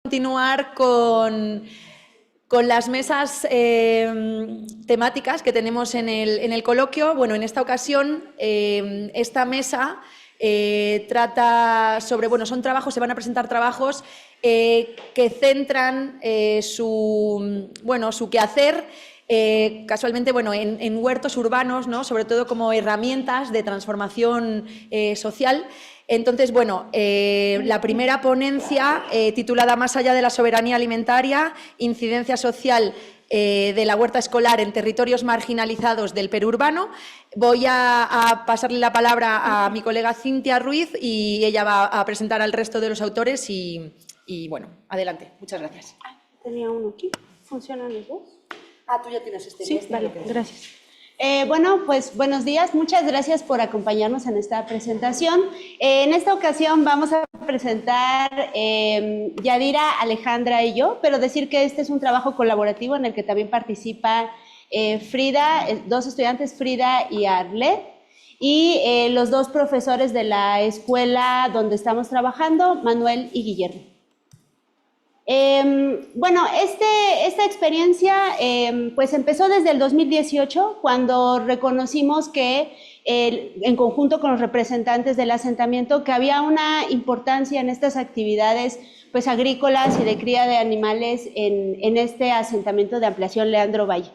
continuar con las mesas temáticas que tenemos en el coloquio. Bueno, en esta ocasión, esta mesa trata sobre, bueno, son trabajos, se van a presentar trabajos que centran su quehacer casualmente, bueno, en huertos urbanos, ¿no? Sobre todo como herramientas de transformación social. Entonces, bueno, la primera ponencia, titulada Más allá de la soberanía alimentaria, incidencia social de la huerta escolar en territorios marginalizados del Perú urbano. Voy a pasarle la palabra a mi colega Cintia Ruiz y ella va a presentar al resto de los autores y bueno, adelante. Muchas gracias. Tenía uno aquí. ¿Funcionan los dos? Ah, tú ya tienes este. Sí, vale, gracias. Bueno, pues buenos días. Muchas gracias por acompañarnos en esta presentación. En esta ocasión vamos a presentar Yadira, Alejandra y yo, pero decir que este es un trabajo colaborativo en el que también participa Frida, dos estudiantes, Frida y Arlet, y los dos profesores de la escuela donde estamos trabajando, Manuel y Guillermo. Bueno, esta experiencia pues empezó desde el 2018, cuando reconocimos que en conjunto con los representantes del asentamiento que había una importancia en estas actividades pues agrícolas y de cría de animales en este asentamiento de ampliación Leandro Valle.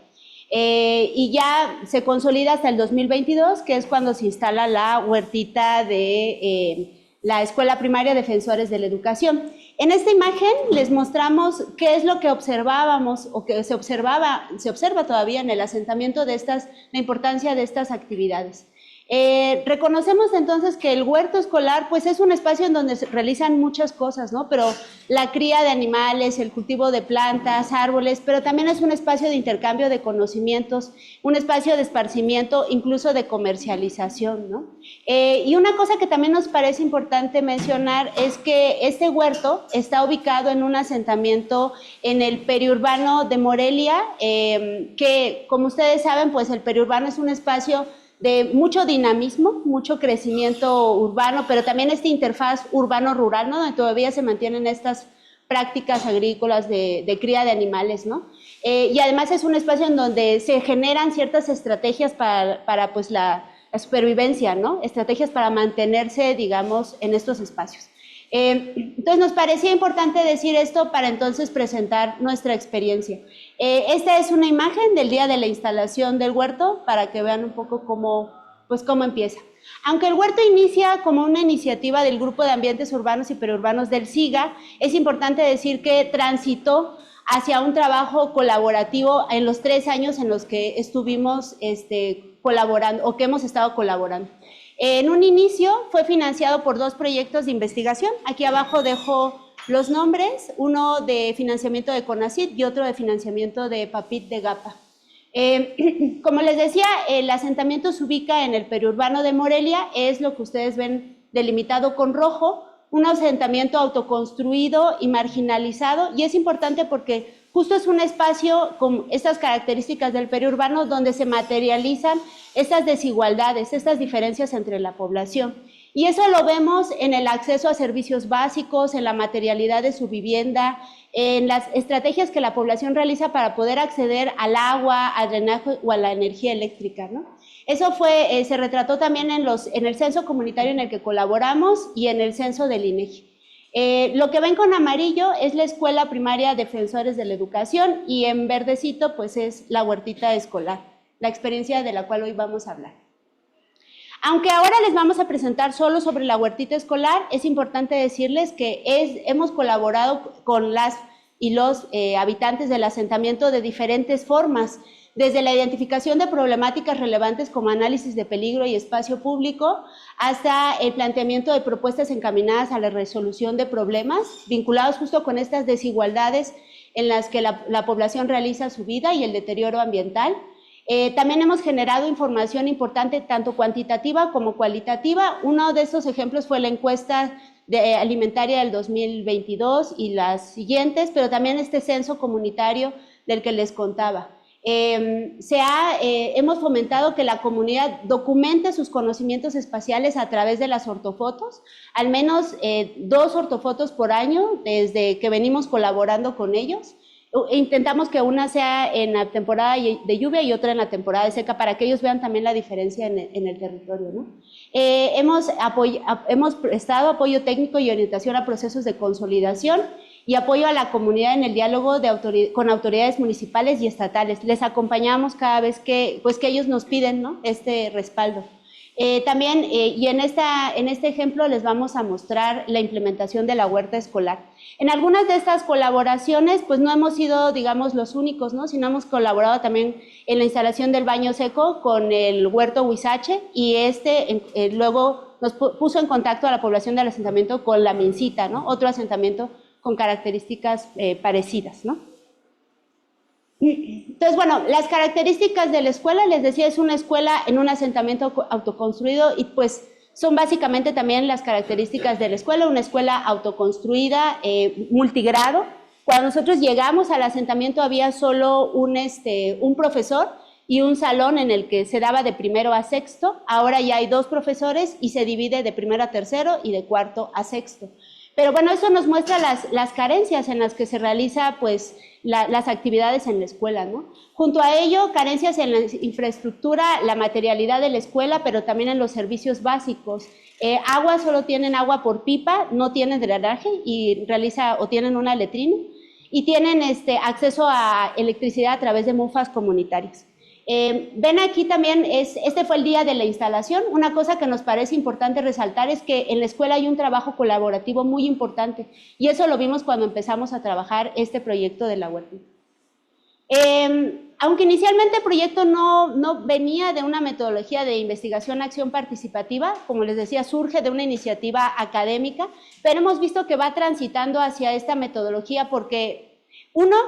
Y ya se consolida hasta el 2022, que es cuando se instala la huertita de la Escuela Primaria Defensores de la Educación. En esta imagen les mostramos qué es lo que observábamos o que se observa todavía en el asentamiento de la importancia de estas actividades. Reconocemos entonces que el huerto escolar pues es un espacio en donde se realizan muchas cosas, ¿no? Pero la cría de animales, el cultivo de plantas, árboles, pero también es un espacio de intercambio de conocimientos, un espacio de esparcimiento, incluso de comercialización, ¿no? Y una cosa que también nos parece importante mencionar es que este huerto está ubicado en un asentamiento en el periurbano de Morelia, que como ustedes saben, pues el periurbano es un espacio de mucho dinamismo, mucho crecimiento urbano, pero también esta interfaz urbano-rural, ¿no? Donde todavía se mantienen estas prácticas agrícolas de cría de animales, ¿no? Y además es un espacio en donde se generan ciertas estrategias para pues la supervivencia, ¿no? Estrategias para mantenerse, digamos, en estos espacios. Entonces nos parecía importante decir esto para entonces presentar nuestra experiencia. Esta es una imagen del día de la instalación del huerto para que vean un poco cómo empieza. Aunque el huerto inicia como una iniciativa del Grupo de Ambientes Urbanos y Periurbanos del SIGA, es importante decir que transitó hacia un trabajo colaborativo en los 3 años en los que estuvimos colaborando o que hemos estado colaborando. En un inicio fue financiado por 2 proyectos de investigación. Aquí abajo dejo los nombres, uno de financiamiento de CONACYT y otro de financiamiento de PAPIT de GAPA. Como les decía, el asentamiento se ubica en el periurbano de Morelia, es lo que ustedes ven delimitado con rojo, un asentamiento autoconstruido y marginalizado, y es importante porque justo es un espacio con estas características del periurbano donde se materializan estas desigualdades, estas diferencias entre la población. Y eso lo vemos en el acceso a servicios básicos, en la materialidad de su vivienda, en las estrategias que la población realiza para poder acceder al agua, al drenaje o a la energía eléctrica, ¿no? Eso se retrató también en el censo comunitario en el que colaboramos y en el censo del INEGI. Lo que ven con amarillo es la Escuela Primaria Defensores de la Educación y en verdecito pues es la huertita escolar, la experiencia de la cual hoy vamos a hablar. Aunque ahora les vamos a presentar solo sobre la huertita escolar, es importante decirles que hemos colaborado con las y los habitantes del asentamiento de diferentes formas, desde la identificación de problemáticas relevantes como análisis de peligro y espacio público, hasta el planteamiento de propuestas encaminadas a la resolución de problemas vinculados justo con estas desigualdades en las que la población realiza su vida y el deterioro ambiental. También hemos generado información importante, tanto cuantitativa como cualitativa. Uno de esos ejemplos fue la encuesta alimentaria del 2022 y las siguientes, pero también este censo comunitario del que les contaba. hemos fomentado que la comunidad documente sus conocimientos espaciales a través de las ortofotos, al menos 2 ortofotos por año desde que venimos colaborando con ellos. Intentamos que una sea en la temporada de lluvia y otra en la temporada de seca para que ellos vean también la diferencia en el territorio, ¿no? Hemos prestado apoyo técnico y orientación a procesos de consolidación y apoyo a la comunidad en el diálogo con autoridades municipales y estatales. Les acompañamos cada vez que ellos nos piden, ¿no?, este respaldo. También, y en este ejemplo les vamos a mostrar la implementación de la huerta escolar. En algunas de estas colaboraciones, pues no hemos sido, digamos, los únicos, ¿no?, sino hemos colaborado también en la instalación del baño seco con el huerto Huizache, y luego nos puso en contacto a la población del asentamiento con la Mincita, ¿no?, otro asentamiento con características parecidas, ¿no? Entonces, bueno, las características de la escuela, les decía, es una escuela en un asentamiento autoconstruido y pues son básicamente también las características de la escuela, una escuela autoconstruida, multigrado. Cuando nosotros llegamos al asentamiento había solo un profesor y un salón en el que se daba de primero a sexto. Ahora ya hay 2 profesores y se divide de primero a tercero y de cuarto a sexto. Pero bueno, eso nos muestra las carencias en las que se realiza pues las actividades en la escuela, ¿no? Junto a ello, carencias en la infraestructura, la materialidad de la escuela, pero también en los servicios básicos. Agua, solo tienen agua por pipa, no tienen drenaje y tienen una letrina, y tienen acceso a electricidad a través de mufas comunitarias. Ven aquí también, este fue el día de la instalación. Una cosa que nos parece importante resaltar es que en la escuela hay un trabajo colaborativo muy importante, y eso lo vimos cuando empezamos a trabajar este proyecto de la huerta. Aunque inicialmente el proyecto no venía de una metodología de investigación-acción participativa, como les decía, surge de una iniciativa académica, pero hemos visto que va transitando hacia esta metodología porque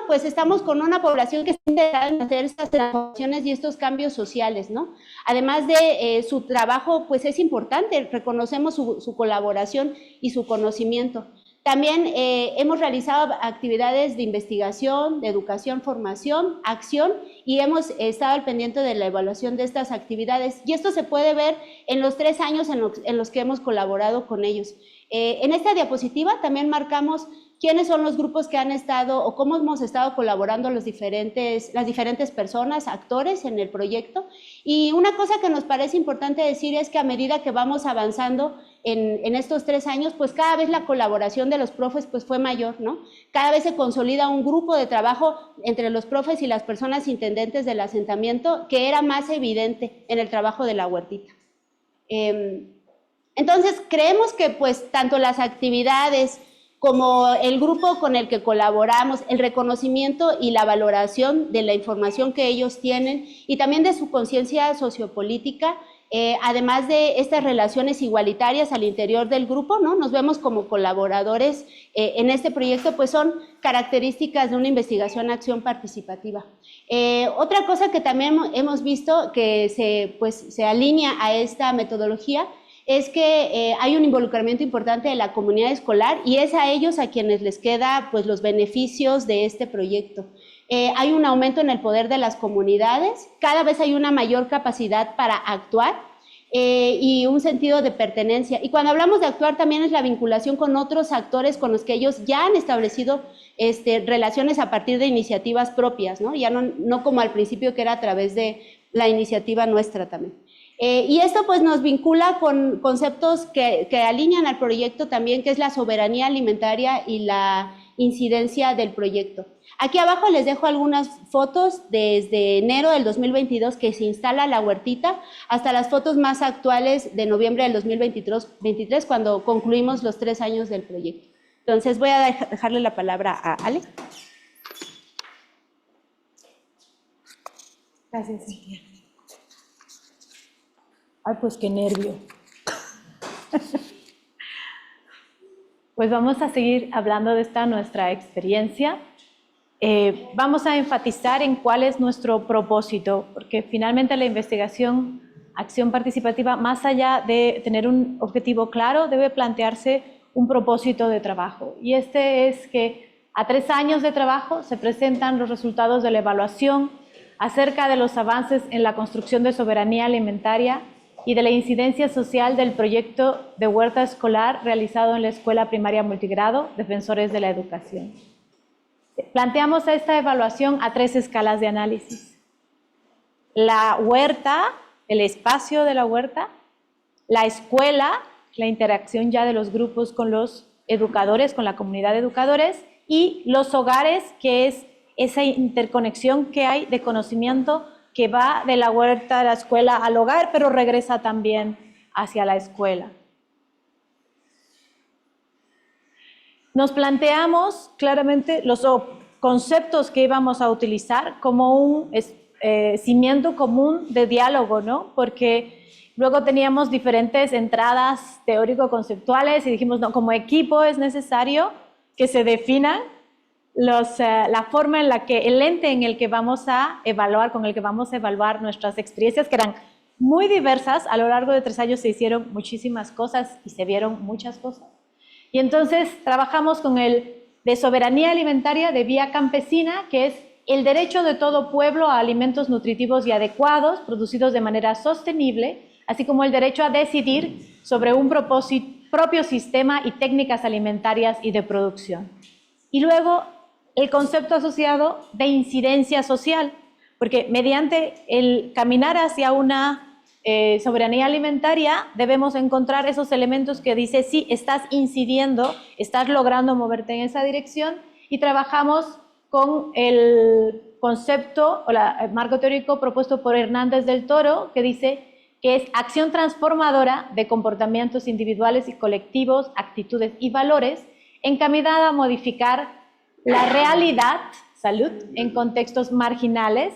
pues estamos con una población que está interesada en hacer estas transformaciones y estos cambios sociales, ¿no? Además de su trabajo, pues es importante, reconocemos su colaboración y su conocimiento. También hemos realizado actividades de investigación, de educación, formación, acción, y hemos estado al pendiente de la evaluación de estas actividades. Y esto se puede ver en los 3 años en los que hemos colaborado con ellos. En esta diapositiva también marcamos quiénes son los grupos que han estado o cómo hemos estado colaborando las diferentes personas, actores en el proyecto. Y una cosa que nos parece importante decir es que a medida que vamos avanzando en estos 3 años, pues cada vez la colaboración de los profes pues fue mayor, ¿no? Cada vez se consolida un grupo de trabajo entre los profes y las personas intendentes del asentamiento que era más evidente en el trabajo de la huertita. Entonces, creemos que pues tanto las actividades como el grupo con el que colaboramos, el reconocimiento y la valoración de la información que ellos tienen y también de su conciencia sociopolítica, además de estas relaciones igualitarias al interior del grupo, ¿no? Nos vemos como colaboradores en este proyecto, pues son características de una investigación-acción participativa. Otra cosa que también hemos visto que se alinea a esta metodología es que hay un involucramiento importante de la comunidad escolar y es a ellos a quienes les queda pues, los beneficios de este proyecto. Hay un aumento en el poder de las comunidades, cada vez hay una mayor capacidad para actuar y un sentido de pertenencia. Y cuando hablamos de actuar también es la vinculación con otros actores con los que ellos ya han establecido relaciones a partir de iniciativas propias, ¿no? Ya no como al principio que era a través de la iniciativa nuestra también. Y esto pues nos vincula con conceptos que alinean al proyecto también, que es la soberanía alimentaria y la incidencia del proyecto. Aquí abajo les dejo algunas fotos desde enero del 2022 que se instala la huertita hasta las fotos más actuales de noviembre del 2023 cuando concluimos los 3 años del proyecto. Entonces voy a dejarle la palabra a Ale. Gracias, Silvia. Ay, pues qué nervio. Pues vamos a seguir hablando de nuestra experiencia. Vamos a enfatizar en cuál es nuestro propósito, porque finalmente la investigación, acción participativa, más allá de tener un objetivo claro, debe plantearse un propósito de trabajo. Y este es que a 3 años de trabajo se presentan los resultados de la evaluación acerca de los avances en la construcción de soberanía alimentaria y de la incidencia social del proyecto de huerta escolar realizado en la Escuela Primaria Multigrado, Defensores de la Educación. Planteamos esta evaluación a 3 escalas de análisis. La huerta, el espacio de la huerta, la escuela, la interacción ya de los grupos con los educadores, con la comunidad de educadores, y los hogares, que es esa interconexión que hay de conocimiento que va de la huerta a la escuela al hogar, pero regresa también hacia la escuela. Nos planteamos claramente los conceptos que íbamos a utilizar como un cimiento común de diálogo, ¿no? Porque luego teníamos diferentes entradas teórico-conceptuales y dijimos, no, como equipo es necesario que se definan la forma en la que, el ente en el que vamos a evaluar, con el que vamos a evaluar nuestras experiencias, que eran muy diversas. A lo largo de 3 años se hicieron muchísimas cosas y se vieron muchas cosas. Y entonces trabajamos con el de soberanía alimentaria de vía campesina, que es el derecho de todo pueblo a alimentos nutritivos y adecuados, producidos de manera sostenible, así como el derecho a decidir sobre un propio sistema y técnicas alimentarias y de producción. Y luego el concepto asociado de incidencia social, porque mediante el caminar hacia una soberanía alimentaria debemos encontrar esos elementos que dice, sí, estás incidiendo, estás logrando moverte en esa dirección, y trabajamos con el concepto o el marco teórico propuesto por Hernández del Toro, que dice que es acción transformadora de comportamientos individuales y colectivos, actitudes y valores, encaminada a modificar la realidad, salud, en contextos marginales,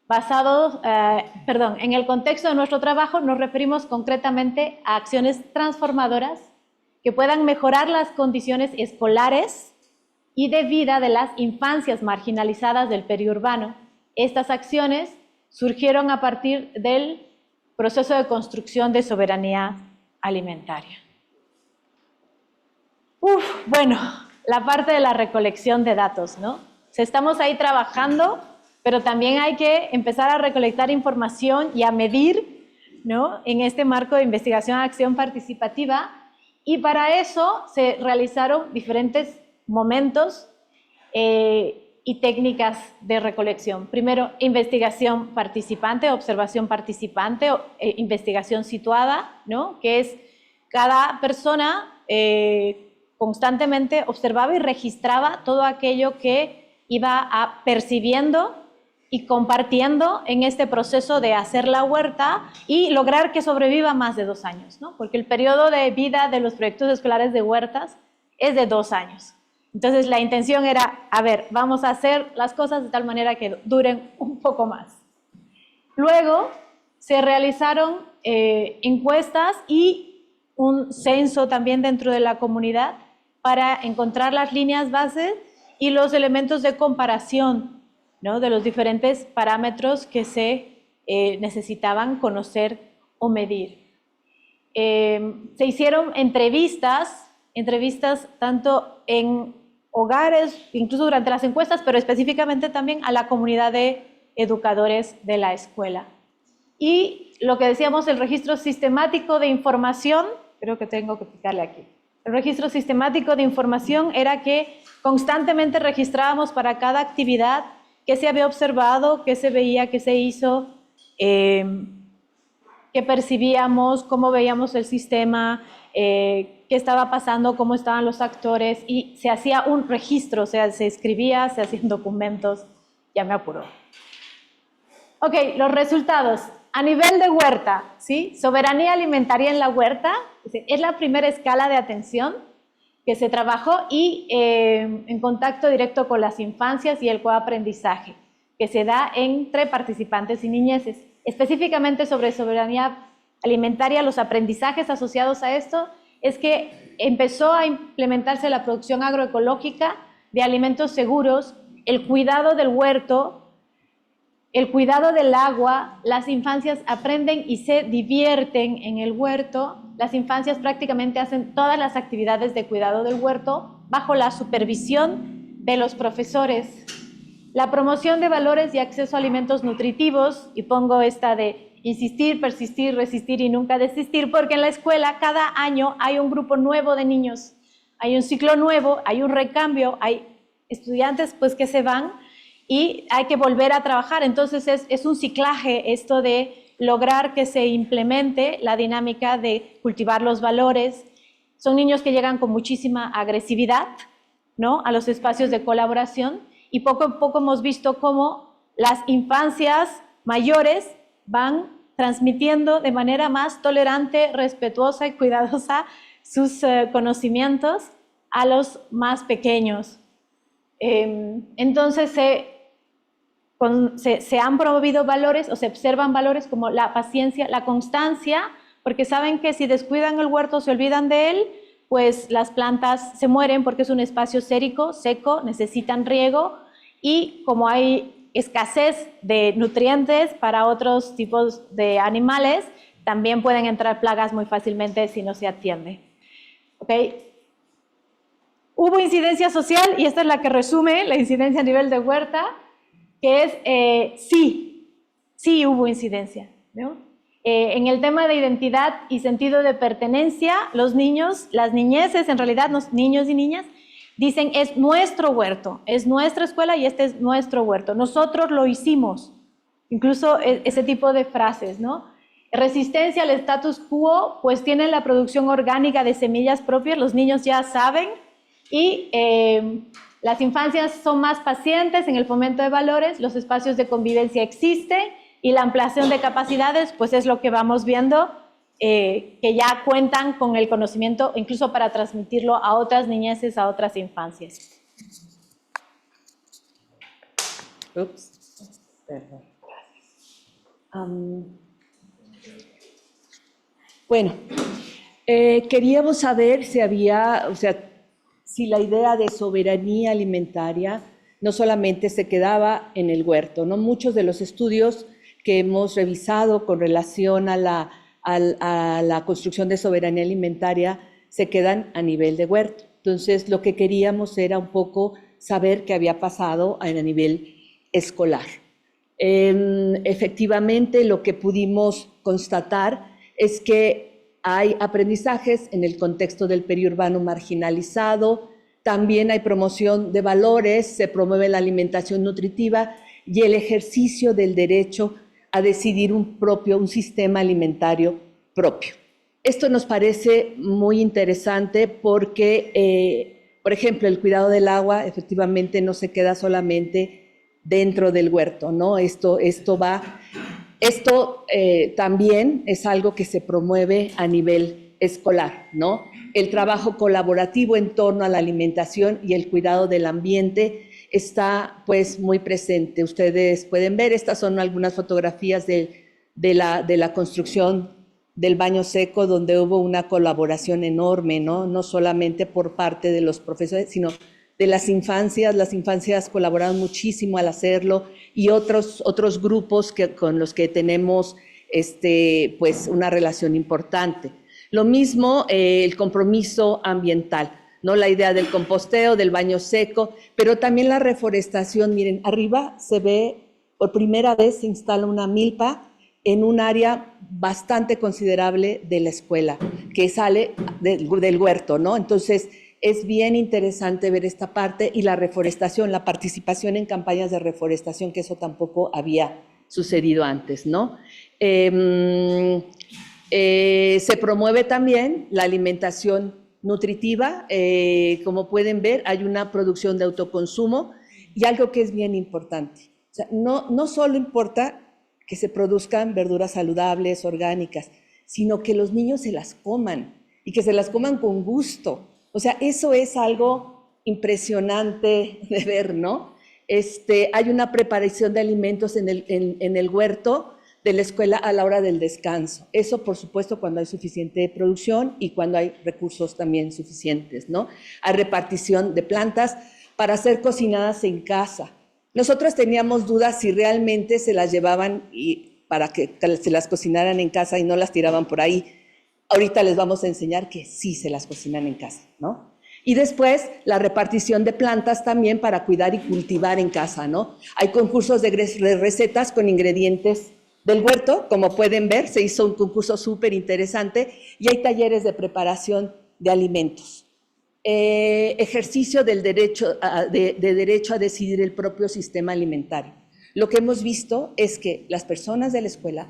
basados, en el contexto de nuestro trabajo nos referimos concretamente a acciones transformadoras que puedan mejorar las condiciones escolares y de vida de las infancias marginalizadas del periurbano. Estas acciones surgieron a partir del proceso de construcción de soberanía alimentaria. Bueno, la parte de la recolección de datos, ¿no? Estamos ahí trabajando, pero también hay que empezar a recolectar información y a medir, ¿no? En este marco de investigación acción participativa, y para eso se realizaron diferentes momentos y técnicas de recolección. Primero, investigación participante, observación participante, investigación situada, ¿no? Que es cada persona constantemente observaba y registraba todo aquello que iba percibiendo y compartiendo en este proceso de hacer la huerta y lograr que sobreviva más de 2 años, ¿no? Porque el periodo de vida de los proyectos escolares de huertas es de 2 años. Entonces la intención era, a ver, vamos a hacer las cosas de tal manera que duren un poco más. Luego se realizaron encuestas y un censo también dentro de la comunidad para encontrar las líneas bases y los elementos de comparación, ¿no? De los diferentes parámetros que se necesitaban conocer o medir. Se hicieron entrevistas tanto en hogares, incluso durante las encuestas, pero específicamente también a la comunidad de educadores de la escuela. Y lo que decíamos, el registro sistemático de información, creo que tengo que picarle aquí. El registro sistemático de información era que constantemente registrábamos para cada actividad qué se había observado, qué se veía, qué se hizo, qué percibíamos, cómo veíamos el sistema, qué estaba pasando, cómo estaban los actores, y se hacía un registro, o sea, se escribía, se hacían documentos. Ya me apuró. Ok, los resultados. A nivel de huerta, ¿sí? Soberanía alimentaria en la huerta, es la primera escala de atención que se trabajó, y en contacto directo con las infancias y el coaprendizaje, que se da entre participantes y niñeces. Específicamente sobre soberanía alimentaria, los aprendizajes asociados a esto es que empezó a implementarse la producción agroecológica de alimentos seguros, el cuidado del huerto, el cuidado del agua. Las infancias aprenden y se divierten en el huerto. Las infancias prácticamente hacen todas las actividades de cuidado del huerto bajo la supervisión de los profesores. La promoción de valores y acceso a alimentos nutritivos, y pongo esta de insistir, persistir, resistir y nunca desistir, porque en la escuela cada año hay un grupo nuevo de niños, hay un ciclo nuevo, hay un recambio, hay estudiantes pues que se van y hay que volver a trabajar. Entonces es un ciclaje esto de lograr que se implemente la dinámica de cultivar los valores. Son niños que llegan con muchísima agresividad, ¿no?, a los espacios de colaboración, y poco a poco hemos visto cómo las infancias mayores van transmitiendo de manera más tolerante, respetuosa y cuidadosa sus conocimientos a los más pequeños. Entonces se han promovido valores o se observan valores como la paciencia, la constancia, porque saben que si descuidan el huerto, se olvidan de él, pues las plantas se mueren porque es un espacio seco, necesitan riego, y como hay escasez de nutrientes para otros tipos de animales, también pueden entrar plagas muy fácilmente si no se atiende. ¿Okay? Hubo incidencia social, y esta es la que resume la incidencia a nivel de huerta, que es sí hubo incidencia, ¿no? En el tema de identidad y sentido de pertenencia, los niños, las niñeces, en realidad los niños y niñas, dicen es nuestro huerto, es nuestra escuela y este es nuestro huerto, nosotros lo hicimos. Incluso ese tipo de frases, ¿no? Resistencia al status quo, pues tienen la producción orgánica de semillas propias, los niños ya saben, y las infancias son más pacientes en el fomento de valores, los espacios de convivencia existen, y la ampliación de capacidades, pues es lo que vamos viendo, que ya cuentan con el conocimiento, incluso para transmitirlo a otras niñeces, a otras infancias. Perdón. Bueno, queríamos saber si había, si la idea de soberanía alimentaria no solamente se quedaba en el huerto, ¿no? Muchos de los estudios que hemos revisado con relación a la construcción de soberanía alimentaria se quedan a nivel de huerto. Entonces, lo que queríamos era un poco saber qué había pasado a nivel escolar. Efectivamente, lo que pudimos constatar es que hay aprendizajes en el contexto del periurbano marginalizado, también hay promoción de valores, se promueve la alimentación nutritiva y el ejercicio del derecho a decidir un sistema alimentario propio. Esto nos parece muy interesante porque, por ejemplo, el cuidado del agua efectivamente no se queda solamente dentro del huerto, ¿no? Esto también es algo que se promueve a nivel escolar, ¿no? El trabajo colaborativo en torno a la alimentación y el cuidado del ambiente está pues muy presente. Ustedes pueden ver, estas son algunas fotografías de la construcción del baño seco, donde hubo una colaboración enorme, ¿no? No solamente por parte de los profesores, sino de las infancias colaboraron muchísimo al hacerlo, y otros grupos con los que tenemos pues una relación importante. Lo mismo el compromiso ambiental, ¿no? La idea del composteo, del baño seco, pero también la reforestación. Miren, arriba se ve, por primera vez se instala una milpa en un área bastante considerable de la escuela, que sale del huerto, ¿no? Entonces, es bien interesante ver esta parte, y la reforestación, la participación en campañas de reforestación, que eso tampoco había sucedido antes, ¿no? Se promueve también la alimentación nutritiva. Como pueden ver, hay una producción de autoconsumo, y algo que es bien importante. O sea, no solo importa que se produzcan verduras saludables, orgánicas, sino que los niños se las coman, y que se las coman con gusto. O sea, eso es algo impresionante de ver, ¿no? Hay una preparación de alimentos en el huerto de la escuela a la hora del descanso. Eso, por supuesto, cuando hay suficiente producción y cuando hay recursos también suficientes, ¿no? Hay repartición de plantas para ser cocinadas en casa. Nosotros teníamos dudas si realmente se las llevaban para que se las cocinaran en casa y no las tiraban por ahí. Ahorita les vamos a enseñar que sí se las cocinan en casa, ¿no? Y después la repartición de plantas también para cuidar y cultivar en casa, ¿no? Hay concursos de recetas con ingredientes del huerto, como pueden ver, se hizo un concurso súper interesante, y hay talleres de preparación de alimentos. Ejercicio del derecho a decidir el propio sistema alimentario. Lo que hemos visto es que las personas de la escuela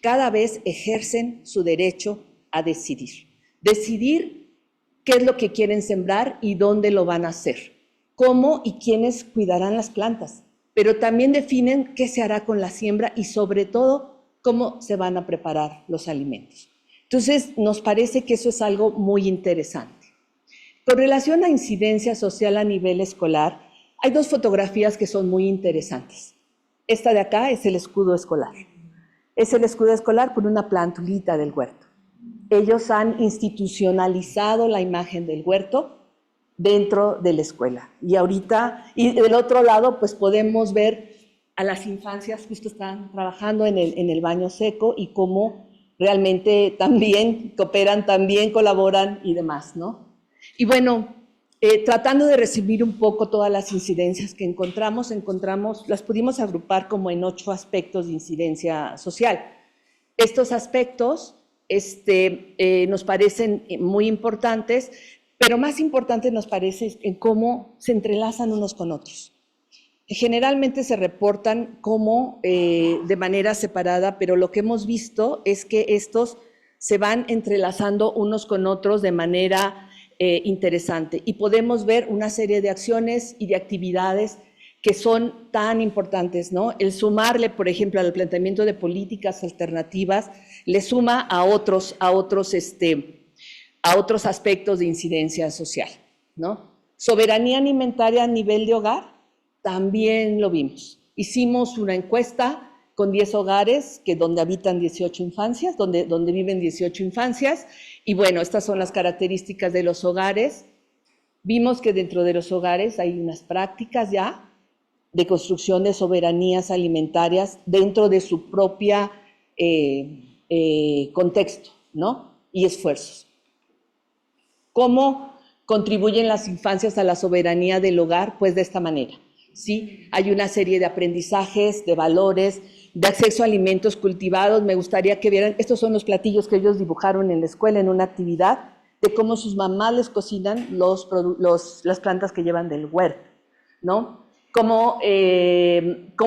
cada vez ejercen su derecho a decidir. Decidir qué es lo que quieren sembrar y dónde lo van a hacer, cómo y quiénes cuidarán las plantas, pero también definen qué se hará con la siembra y sobre todo cómo se van a preparar los alimentos. Entonces, nos parece que eso es algo muy interesante. Con relación a incidencia social a nivel escolar, hay dos fotografías que son muy interesantes. Esta de acá es el escudo escolar. Es el escudo escolar con una plantulita del huerto. Ellos han institucionalizado la imagen del huerto dentro de la escuela. Y ahorita, y del otro lado, pues podemos ver a las infancias que están trabajando en el baño seco y cómo realmente también cooperan, también colaboran y demás, ¿no? Y bueno, tratando de resumir un poco todas las incidencias que encontramos, las pudimos agrupar como en 8 aspectos de incidencia social. Estos aspectos nos parecen muy importantes, pero más importante nos parece en cómo se entrelazan unos con otros. Generalmente se reportan como de manera separada, pero lo que hemos visto es que estos se van entrelazando unos con otros de manera interesante, y podemos ver una serie de acciones y de actividades que son tan importantes, ¿no? El sumarle, por ejemplo, al planteamiento de políticas alternativas, le suma a otros aspectos de incidencia social, ¿no? Soberanía alimentaria a nivel de hogar, también lo vimos. Hicimos una encuesta con 10 hogares donde habitan 18 infancias, donde viven 18 infancias, y bueno, estas son las características de los hogares. Vimos que dentro de los hogares hay unas prácticas ya de construcción de soberanías alimentarias dentro de su propia contexto, ¿no? Y esfuerzos. ¿Cómo contribuyen las infancias a la soberanía del hogar? Pues de esta manera, ¿sí? Hay una serie de aprendizajes, de valores, de acceso a alimentos cultivados. Me gustaría que vieran, estos son los platillos que ellos dibujaron en la escuela en una actividad, de cómo sus mamás les cocinan las plantas que llevan del huerto, ¿no? Cómo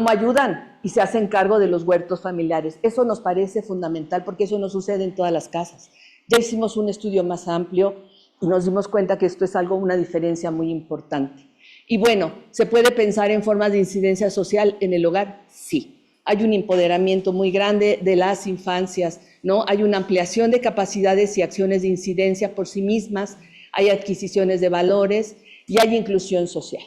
ayudan y se hacen cargo de los huertos familiares. Eso nos parece fundamental porque eso no sucede en todas las casas. Ya hicimos un estudio más amplio y nos dimos cuenta que esto es una diferencia muy importante. Y bueno, ¿se puede pensar en formas de incidencia social en el hogar? Sí. Hay un empoderamiento muy grande de las infancias, ¿no? Hay una ampliación de capacidades y acciones de incidencia por sí mismas, hay adquisiciones de valores y hay inclusión social,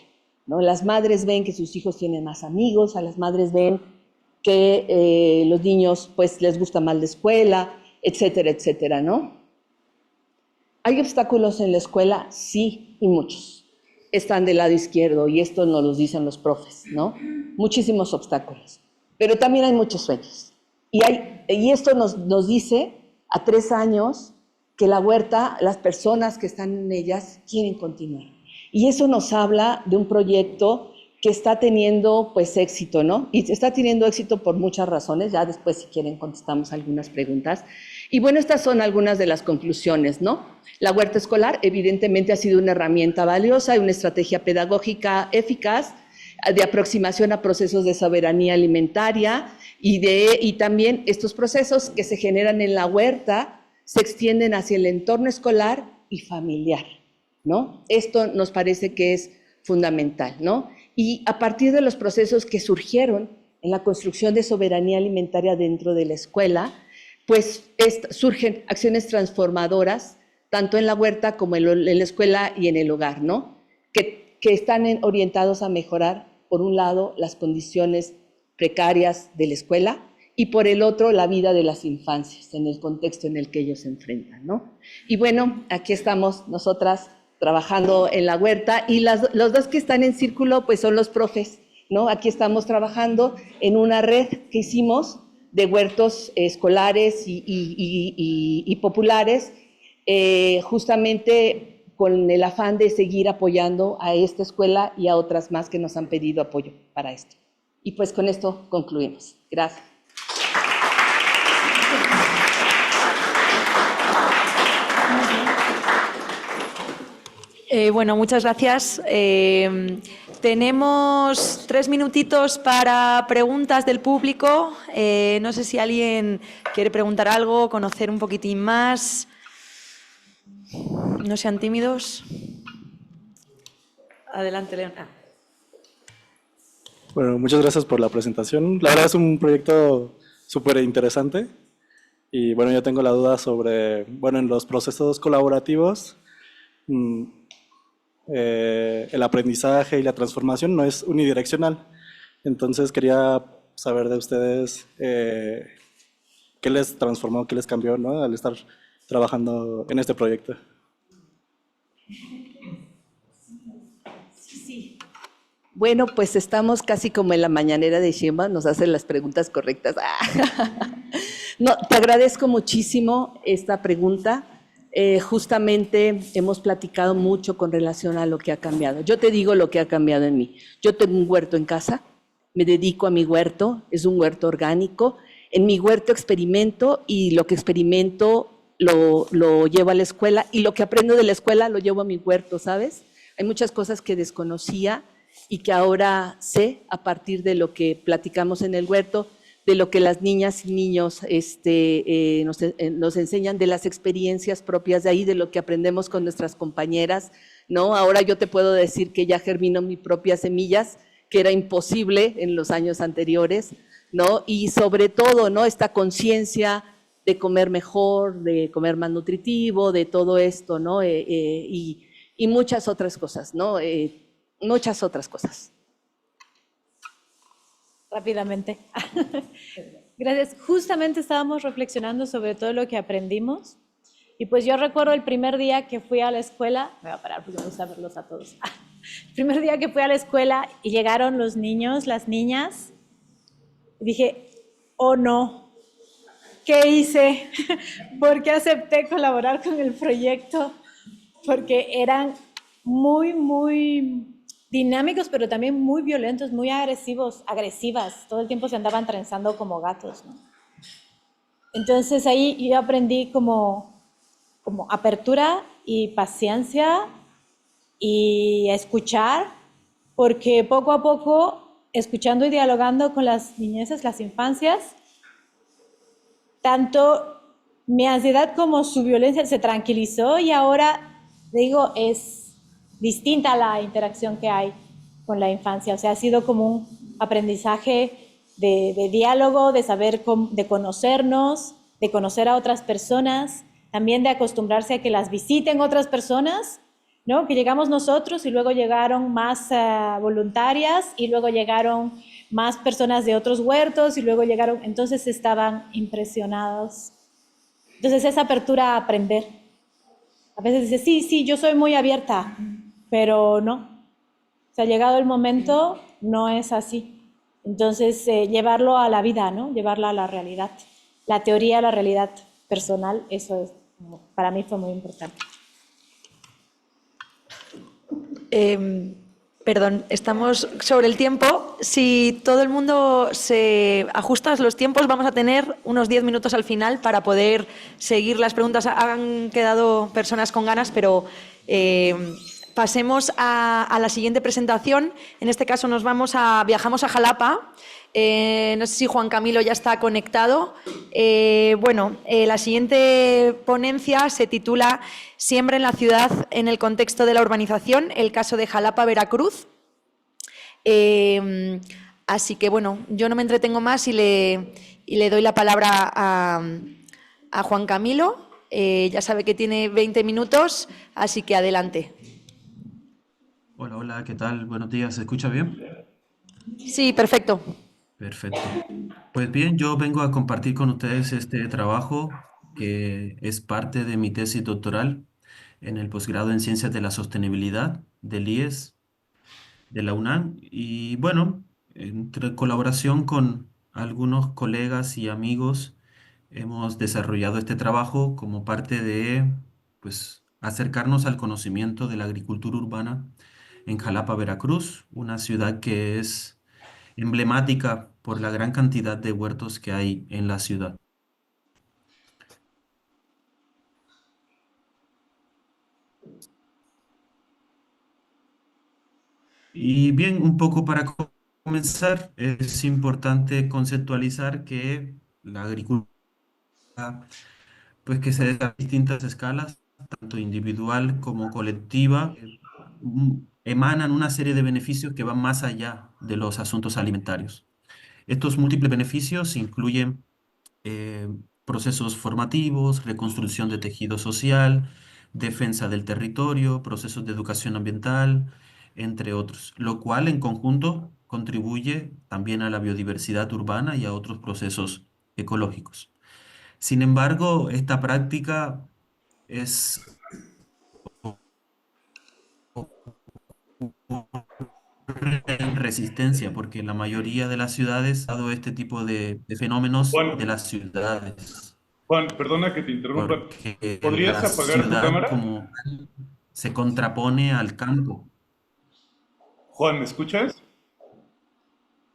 ¿no? Las madres ven que sus hijos tienen más amigos, a las madres ven que los niños pues les gusta más la escuela, etcétera, etcétera, ¿no? ¿Hay obstáculos en la escuela? Sí, y muchos. Están del lado izquierdo y esto nos lo dicen los profes, ¿no? Muchísimos obstáculos. Pero también hay muchos sueños. Y esto nos dice a 3 años que la huerta, las personas que están en ellas quieren continuar. Y eso nos habla de un proyecto que está teniendo pues éxito, ¿no? Y está teniendo éxito por muchas razones. Ya después, si quieren, contestamos algunas preguntas. Y bueno, estas son algunas de las conclusiones, ¿no? La huerta escolar evidentemente ha sido una herramienta valiosa y una estrategia pedagógica eficaz de aproximación a procesos de soberanía alimentaria y también estos procesos que se generan en la huerta se extienden hacia el entorno escolar y familiar, ¿no? Esto nos parece que es fundamental, ¿no? Y a partir de los procesos que surgieron en la construcción de soberanía alimentaria dentro de la escuela, pues surgen acciones transformadoras, tanto en la huerta como en la escuela y en el hogar, ¿no? Que están orientados a mejorar, por un lado, las condiciones precarias de la escuela y por el otro, la vida de las infancias en el contexto en el que ellos se enfrentan, ¿no? Y bueno, aquí estamos nosotras trabajando en la huerta y los dos que están en círculo pues son los profes, ¿no? Aquí estamos trabajando en una red que hicimos de huertos escolares y populares, justamente con el afán de seguir apoyando a esta escuela y a otras más que nos han pedido apoyo para esto. Y pues con esto concluimos. Gracias. Bueno, muchas gracias. Tenemos 3 minutitos para preguntas del público. No sé si alguien quiere preguntar algo, conocer un poquitín más. No sean tímidos. Adelante, León. Bueno, muchas gracias por la presentación. La verdad es un proyecto súper interesante. Y bueno, yo tengo la duda sobre, bueno, en los procesos colaborativos, el aprendizaje y la transformación no es unidireccional. Entonces quería saber de ustedes qué les transformó, qué les cambió, ¿no?, al estar trabajando en este proyecto. Bueno, pues estamos casi como en la mañanera de Sheinbaum, nos hacen las preguntas correctas. No, te agradezco muchísimo esta pregunta. Justamente hemos platicado mucho con relación a lo que ha cambiado. Yo te digo lo que ha cambiado en mí. Yo tengo un huerto en casa, me dedico a mi huerto, es un huerto orgánico. En mi huerto experimento y lo que experimento lo llevo a la escuela y lo que aprendo de la escuela lo llevo a mi huerto, ¿sabes? Hay muchas cosas que desconocía y que ahora sé a partir de lo que platicamos en el huerto, de lo que las niñas y niños nos enseñan, de las experiencias propias de ahí, de lo que aprendemos con nuestras compañeras, ¿no? Ahora yo te puedo decir que ya germino mis propias semillas, que era imposible en los años anteriores, ¿no? Y sobre todo, ¿no?, esta conciencia de comer mejor, de comer más nutritivo, de todo esto, ¿no? Y muchas otras cosas, ¿no? Muchas otras cosas. Rápidamente. Gracias. Justamente estábamos reflexionando sobre todo lo que aprendimos. Y pues yo recuerdo el primer día que fui a la escuela, me voy a parar porque me gusta verlos a todos. El primer día que fui a la escuela y llegaron los niños, las niñas, y dije, oh no, ¿qué hice? ¿Por qué acepté colaborar con el proyecto? Porque eran muy dinámicos, pero también muy violentos, muy agresivas. Todo el tiempo se andaban trenzando como gatos, ¿no? Entonces ahí yo aprendí como apertura y paciencia y escuchar, porque poco a poco, escuchando y dialogando con las niñeces, las infancias, tanto mi ansiedad como su violencia se tranquilizó y ahora, digo, es distinta a la interacción que hay con la infancia. O sea, ha sido como un aprendizaje de diálogo, de saber, de conocernos, de conocer a otras personas, también de acostumbrarse a que las visiten otras personas, ¿no? Que llegamos nosotros y luego llegaron más voluntarias y luego llegaron más personas de otros huertos y luego llegaron, entonces estaban impresionados. Entonces esa apertura a aprender. A veces dice, sí, yo soy muy abierta, pero no. O sea, llegado el momento, no es así. Entonces, llevarlo a la vida, ¿no? Llevarla a la realidad. La teoría a la realidad personal, eso es, para mí fue muy importante. Perdón, estamos sobre el tiempo. Si todo el mundo se ajusta a los tiempos, vamos a tener unos 10 minutos al final para poder seguir las preguntas. Han quedado personas con ganas, pero pasemos a la siguiente presentación. En este caso viajamos a Jalapa. No sé si Juan Camilo ya está conectado. La siguiente ponencia se titula Siembra en la ciudad en el contexto de la urbanización, el caso de Jalapa, Veracruz. Así que, bueno, yo no me entretengo más y le doy la palabra a Juan Camilo. Ya sabe que tiene 20 minutos, así que adelante. Hola, ¿qué tal? Buenos días, ¿se escucha bien? Sí, perfecto. Perfecto. Pues bien, yo vengo a compartir con ustedes este trabajo que es parte de mi tesis doctoral en el posgrado en Ciencias de la Sostenibilidad del IES de la UNAM. Y bueno, entre colaboración con algunos colegas y amigos, hemos desarrollado este trabajo como parte de, pues, acercarnos al conocimiento de la agricultura urbana en Jalapa, Veracruz, una ciudad que es emblemática por la gran cantidad de huertos que hay en la ciudad. Y bien, un poco para comenzar, es importante conceptualizar que la agricultura, pues que se da a distintas escalas, tanto individual como colectiva, emanan una serie de beneficios que van más allá de los asuntos alimentarios. Estos múltiples beneficios incluyen eh, procesos formativos, reconstrucción de tejido social, defensa del territorio, procesos de educación ambiental, entre otros, lo cual en conjunto contribuye también a la biodiversidad urbana y a otros procesos ecológicos. Sin embargo, esta práctica es en resistencia porque la mayoría de las ciudades ha dado este tipo de fenómenos de Juan, las ciudades, Juan, perdona que te interrumpa. porque ¿Podrías la apagar tu ciudad cámara? como se contrapone al campo, Juan, ¿me escuchas?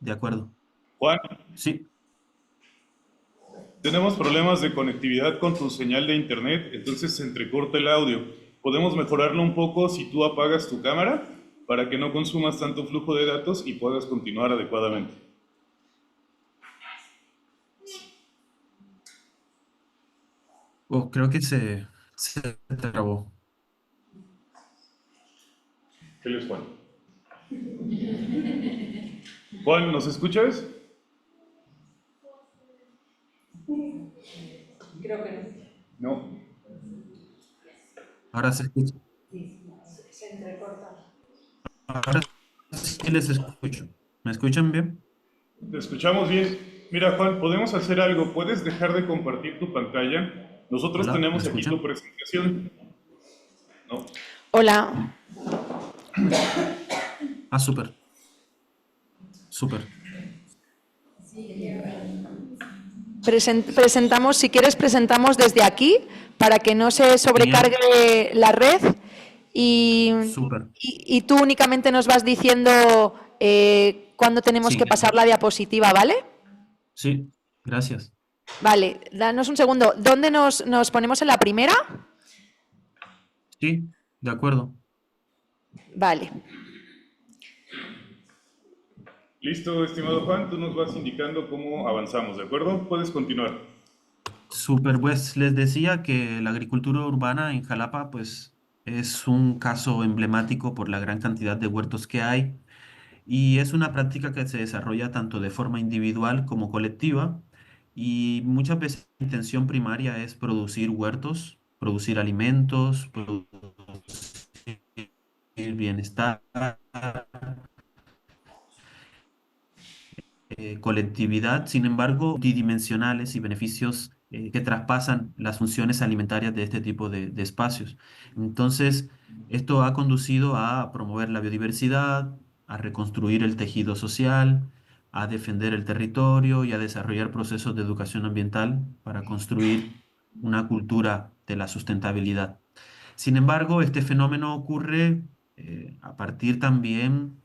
¿de acuerdo? Juan, Sí, tenemos problemas de conectividad con tu señal de internet, entonces se entrecorta el audio. ¿Podemos mejorarlo un poco si tú apagas tu cámara para que no consumas tanto flujo de datos y puedas continuar adecuadamente? oh, creo que se trabó. Él es Juan. Juan, ¿nos escuchas? No. Ahora se escucha. Ahora sí les escucho. ¿Me escuchan bien? Te escuchamos bien. Mira, Juan, podemos hacer algo. ¿Puedes dejar de compartir tu pantalla? Nosotros Hola, ¿me tenemos aquí tu escuchan? presentación. No. Hola. Ah, súper, súper. Presentamos, si quieres, presentamos desde aquí para que no se sobrecargue la red y, Súper. y tú únicamente nos vas diciendo cuándo tenemos Sí, que pasar la diapositiva, ¿vale? sí, gracias. Vale, danos un segundo. ¿Dónde nos ponemos en la primera? Sí, de acuerdo. Vale. Listo, estimado Juan, tú nos vas indicando cómo avanzamos, ¿de acuerdo? Puedes continuar. Súper, pues les decía que la agricultura urbana en Jalapa, pues es un caso emblemático por la gran cantidad de huertos que hay y es una práctica que se desarrolla tanto de forma individual como colectiva y muchas veces la intención primaria es producir huertos, producir alimentos, producir bienestar, colectividad, sin embargo, multidimensionales y beneficios que traspasan las funciones alimentarias de este tipo de espacios. Entonces, esto ha conducido a promover la biodiversidad, a reconstruir el tejido social, a defender el territorio y a desarrollar procesos de educación ambiental para construir una cultura de la sustentabilidad. Sin embargo, este fenómeno ocurre a partir también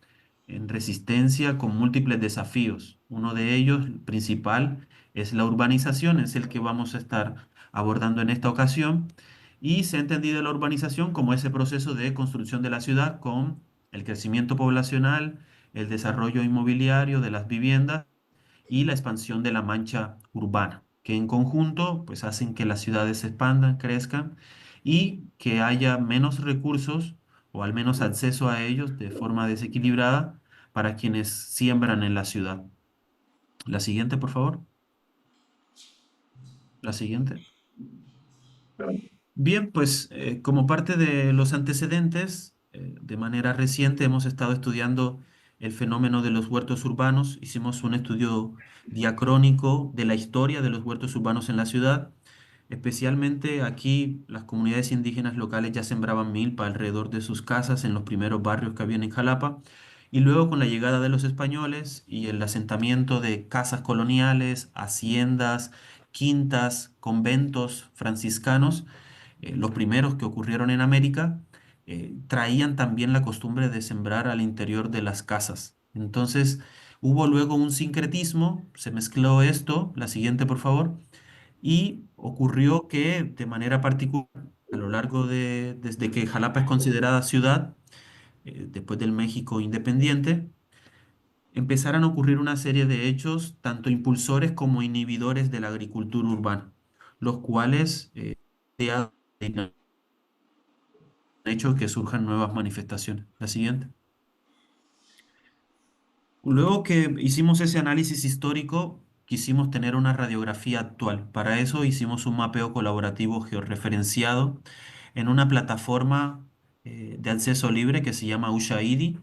en resistencia con múltiples desafíos. Uno de ellos, el principal, es la urbanización, es el que vamos a estar abordando en esta ocasión. Y se ha entendido la urbanización como ese proceso de construcción de la ciudad con el crecimiento poblacional, el desarrollo inmobiliario de las viviendas y la expansión de la mancha urbana, que en conjunto pues hacen que las ciudades se expandan, crezcan y que haya menos recursos o al menos acceso a ellos de forma desequilibrada para quienes siembran en la ciudad. La siguiente, por favor. La siguiente. Bien, pues como parte de los antecedentes, de manera reciente hemos estado estudiando el fenómeno de los huertos urbanos. Hicimos un estudio diacrónico de la historia de los huertos urbanos en la ciudad. Especialmente aquí las comunidades indígenas locales ya sembraban milpa alrededor de sus casas en los primeros barrios que habían en Jalapa. Y luego con la llegada de los españoles y el asentamiento de casas coloniales, haciendas, quintas, conventos franciscanos, los primeros que ocurrieron en América, traían también la costumbre de sembrar al interior de las casas. Entonces, hubo luego un sincretismo, se mezcló esto, la siguiente por favor, y ocurrió que de manera particular, a lo largo desde que Jalapa es considerada ciudad, después del México independiente, empezaron a ocurrir una serie de hechos, tanto impulsores como inhibidores de la agricultura urbana, los cuales han hecho que surjan nuevas manifestaciones. La siguiente. Luego que hicimos ese análisis histórico, quisimos tener una radiografía actual. Para eso hicimos un mapeo colaborativo georreferenciado en una plataforma de acceso libre que se llama Ushaidi,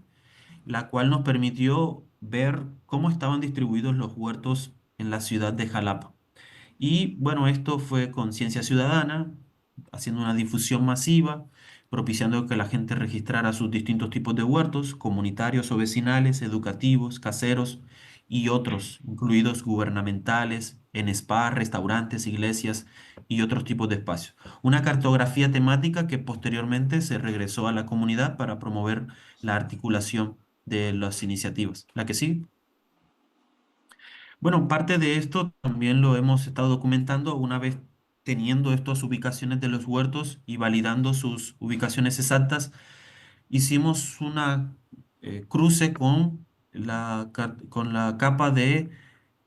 la cual nos permitió ver cómo estaban distribuidos los huertos en la ciudad de Jalapa. Y bueno, esto fue con Ciencia Ciudadana, haciendo una difusión masiva, propiciando que la gente registrara sus distintos tipos de huertos, comunitarios o vecinales, educativos, caseros y otros, incluidos gubernamentales, en spa, restaurantes, iglesias y otros tipos de espacios. Una cartografía temática que posteriormente se regresó a la comunidad para promover la articulación de las iniciativas. ¿La que sí? Bueno, parte de esto también lo hemos estado documentando una vez teniendo estas ubicaciones de los huertos y validando sus ubicaciones exactas. Hicimos una cruce con con la capa de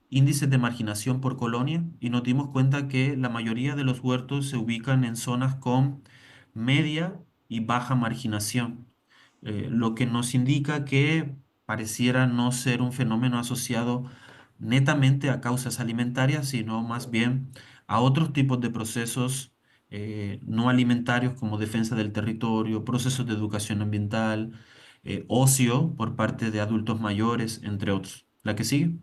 índices de marginación por colonia y nos dimos cuenta que la mayoría de los huertos se ubican en zonas con media y baja marginación, lo que nos indica que pareciera no ser un fenómeno asociado netamente a causas alimentarias, sino más bien a otros tipos de procesos no alimentarios como defensa del territorio, procesos de educación ambiental, ocio por parte de adultos mayores, entre otros. ¿La que sigue?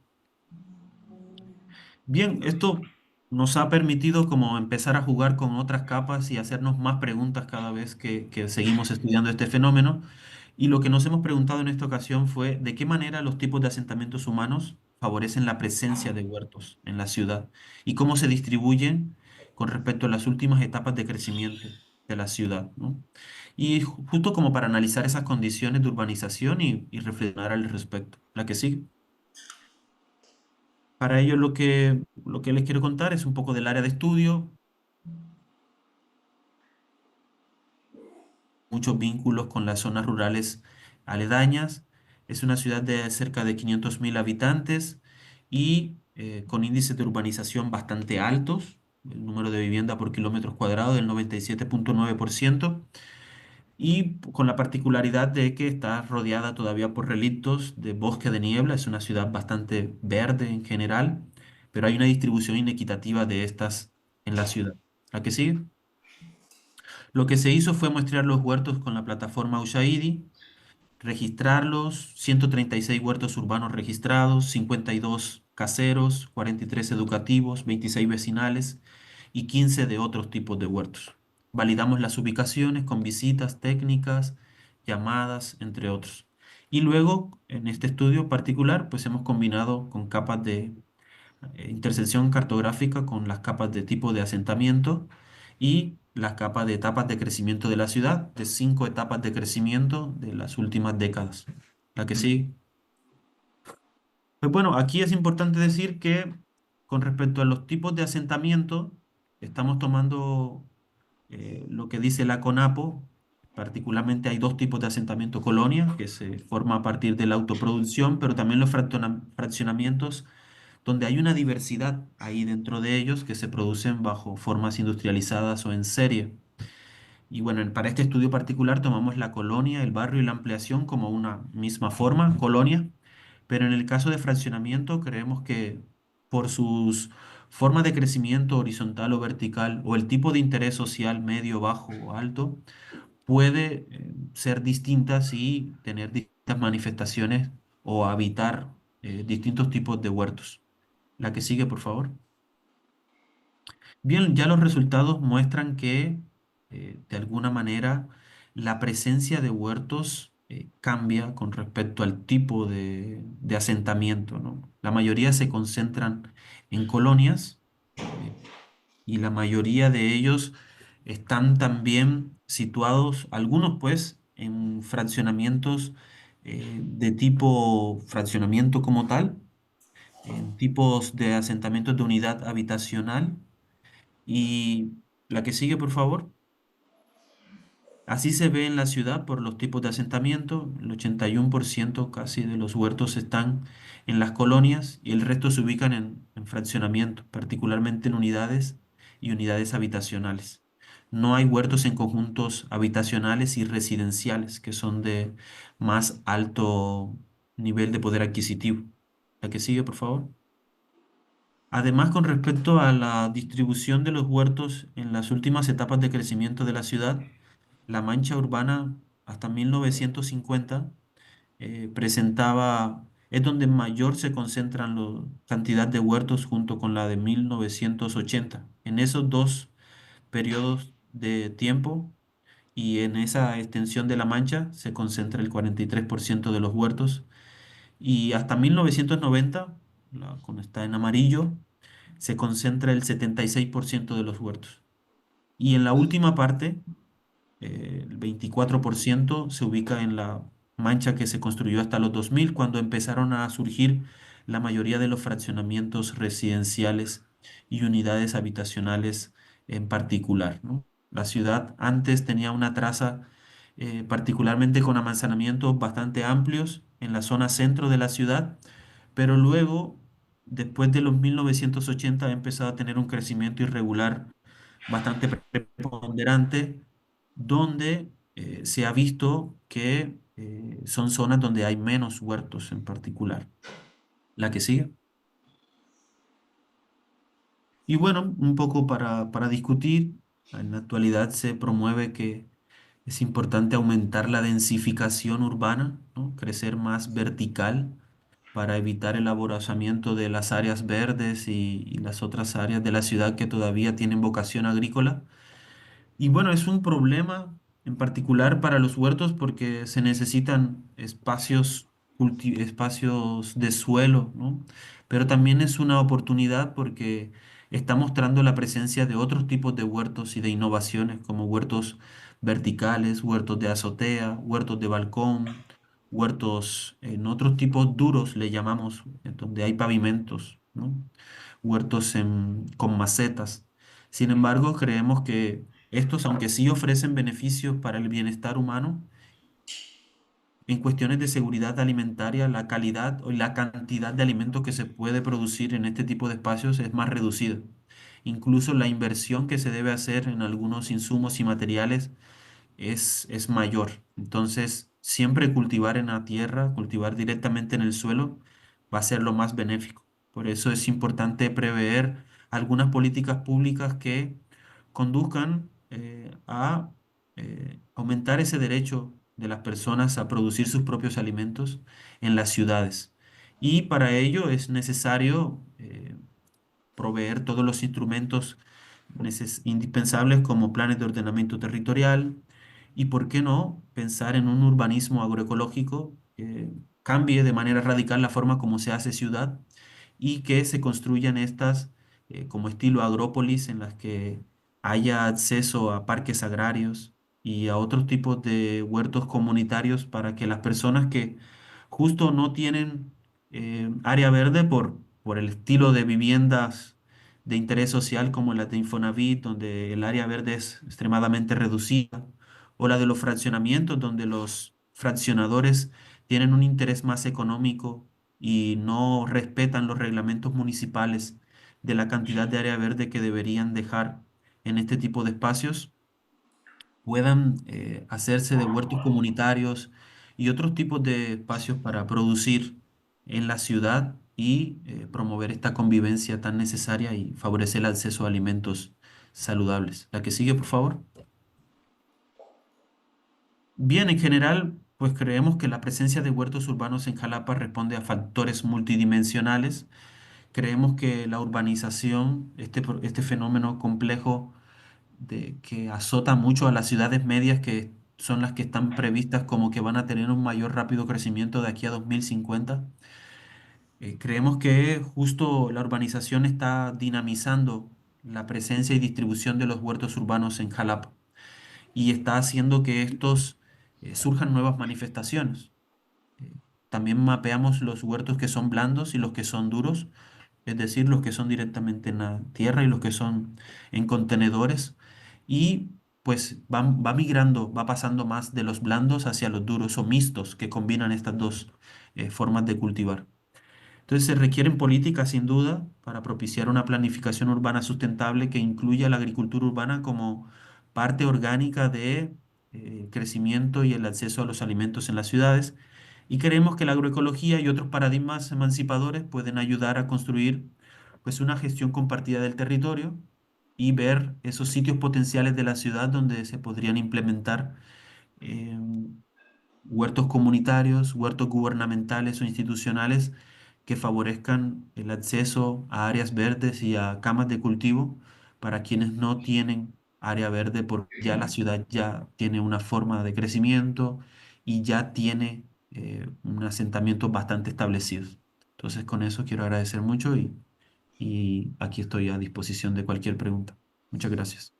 Bien, esto nos ha permitido como empezar a jugar con otras capas y hacernos más preguntas cada vez que seguimos estudiando este fenómeno. Y lo que nos hemos preguntado en esta ocasión fue de qué manera los tipos de asentamientos humanos favorecen la presencia de huertos en la ciudad y cómo se distribuyen con respecto a las últimas etapas de crecimiento de la ciudad, ¿no? Y justo como para analizar esas condiciones de urbanización y reflexionar al respecto. La que sigue. Para ello lo que les quiero contar es un poco del área de estudio, muchos vínculos con las zonas rurales aledañas. Es una ciudad de cerca de 500.000 habitantes y con índices de urbanización bastante altos, el número de vivienda por kilómetros cuadrados del 97,9%, y con la particularidad de que está rodeada todavía por relictos de bosque de niebla. Es una ciudad bastante verde en general, pero hay una distribución inequitativa de estas en la ciudad. ¿La que sigue? Lo que se hizo fue muestrear los huertos con la plataforma Ushaidi, registrarlos, 136 huertos urbanos registrados, 52 caseros, 43 educativos, 26 vecinales y 15 de otros tipos de huertos. Validamos las ubicaciones con visitas técnicas, llamadas, entre otros. Y luego, en este estudio particular, pues hemos combinado con capas de intersección cartográfica con las capas de tipo de asentamiento y las capas de etapas de crecimiento de la ciudad, de 5 etapas de crecimiento de las últimas décadas. La que sí. Pues bueno, aquí es importante decir que con respecto a los tipos de asentamiento, estamos tomando lo que dice la CONAPO. Particularmente hay dos tipos de asentamiento colonia, que se forma a partir de la autoproducción, pero también los fraccionamientos donde hay una diversidad ahí dentro de ellos que se producen bajo formas industrializadas o en serie. Y bueno, para este estudio particular tomamos la colonia, el barrio y la ampliación como una misma forma, colonia, pero en el caso de fraccionamiento creemos que por sus formas de crecimiento horizontal o vertical o el tipo de interés social medio, bajo o alto, puede ser distintas y tener distintas manifestaciones o habitar distintos tipos de huertos. La que sigue, por favor. Bien, ya los resultados muestran que de alguna manera la presencia de huertos cambia con respecto al tipo de asentamiento, ¿no? La mayoría se concentran en colonias y la mayoría de ellos están también situados, algunos pues, en fraccionamientos de tipo fraccionamiento como tal, en tipos de asentamientos de unidad habitacional. Y la que sigue, por favor. Así se ve en la ciudad por los tipos de asentamiento. El 81% casi de los huertos están en las colonias y el resto se ubican en fraccionamientos, particularmente en unidades y unidades habitacionales. No hay huertos en conjuntos habitacionales y residenciales, que son de más alto nivel de poder adquisitivo. La que sigue, por favor. Además, con respecto a la distribución de los huertos en las últimas etapas de crecimiento de la ciudad, la mancha urbana hasta 1950 es donde mayor se concentran la cantidad de huertos junto con la de 1980. En esos dos periodos de tiempo y en esa extensión de la mancha se concentra el 43% de los huertos y hasta 1990, cuando está en amarillo, se concentra el 76% de los huertos. Y en la última parte, el 24% se ubica en la mancha que se construyó hasta los 2000, cuando empezaron a surgir la mayoría de los fraccionamientos residenciales y unidades habitacionales en particular, ¿no? La ciudad antes tenía una traza, particularmente con amanzanamientos bastante amplios en la zona centro de la ciudad, pero luego, después de los 1980, ha empezado a tener un crecimiento irregular bastante preponderante, donde se ha visto que son zonas donde hay menos huertos en particular. La que sigue. Y bueno, un poco para discutir, en la actualidad se promueve que es importante aumentar la densificación urbana, ¿no? Crecer más vertical para evitar el aborazamiento de las áreas verdes y las otras áreas de la ciudad que todavía tienen vocación agrícola. Y bueno, es un problema en particular para los huertos porque se necesitan espacios, espacios de suelo, ¿no? Pero también es una oportunidad porque está mostrando la presencia de otros tipos de huertos y de innovaciones como huertos verticales, huertos de azotea, huertos de balcón, huertos en otros tipos duros, le llamamos, en donde hay pavimentos, ¿no? Huertos con macetas. Sin embargo, creemos que estos, aunque sí ofrecen beneficios para el bienestar humano, en cuestiones de seguridad alimentaria, la calidad o la cantidad de alimento que se puede producir en este tipo de espacios es más reducida. Incluso la inversión que se debe hacer en algunos insumos y materiales es mayor. Entonces, siempre cultivar en la tierra, cultivar directamente en el suelo, va a ser lo más benéfico. Por eso es importante prever algunas políticas públicas que conduzcan a aumentar ese derecho de las personas a producir sus propios alimentos en las ciudades. Y para ello es necesario proveer todos los instrumentos indispensables como planes de ordenamiento territorial y, ¿por qué no?, pensar en un urbanismo agroecológico que cambie de manera radical la forma como se hace ciudad y que se construyan estas como estilo agrópolis en las que haya acceso a parques agrarios y a otros tipos de huertos comunitarios para que las personas que justo no tienen área verde por el estilo de viviendas de interés social como la de Infonavit, donde el área verde es extremadamente reducida, o la de los fraccionamientos, donde los fraccionadores tienen un interés más económico y no respetan los reglamentos municipales de la cantidad de área verde que deberían dejar en este tipo de espacios, puedan hacerse de huertos comunitarios y otros tipos de espacios para producir en la ciudad y promover esta convivencia tan necesaria y favorecer el acceso a alimentos saludables. La que sigue, por favor. Bien, en general, pues creemos que la presencia de huertos urbanos en Jalapa responde a factores multidimensionales. Creemos que la urbanización, este fenómeno complejo que azota mucho a las ciudades medias, que son las que están previstas como que van a tener un mayor rápido crecimiento de aquí a 2050. Creemos que justo la urbanización está dinamizando la presencia y distribución de los huertos urbanos en Jalapa y está haciendo que estos surjan nuevas manifestaciones. También mapeamos los huertos que son blandos y los que son duros, es decir, los que son directamente en la tierra y los que son en contenedores. Y pues va migrando, va pasando más de los blandos hacia los duros o mixtos que combinan estas dos formas de cultivar. Entonces se requieren políticas sin duda para propiciar una planificación urbana sustentable que incluya la agricultura urbana como parte orgánica de crecimiento y el acceso a los alimentos en las ciudades. Y creemos que la agroecología y otros paradigmas emancipadores pueden ayudar a construir pues, una gestión compartida del territorio y ver esos sitios potenciales de la ciudad donde se podrían implementar eh, huertos comunitarios, huertos gubernamentales o institucionales que favorezcan el acceso a áreas verdes y a camas de cultivo para quienes no tienen área verde, porque ya la ciudad ya tiene una forma de crecimiento y ya tiene un asentamiento bastante establecido. Entonces, con eso quiero agradecer mucho y aquí estoy a disposición de cualquier pregunta. Muchas gracias.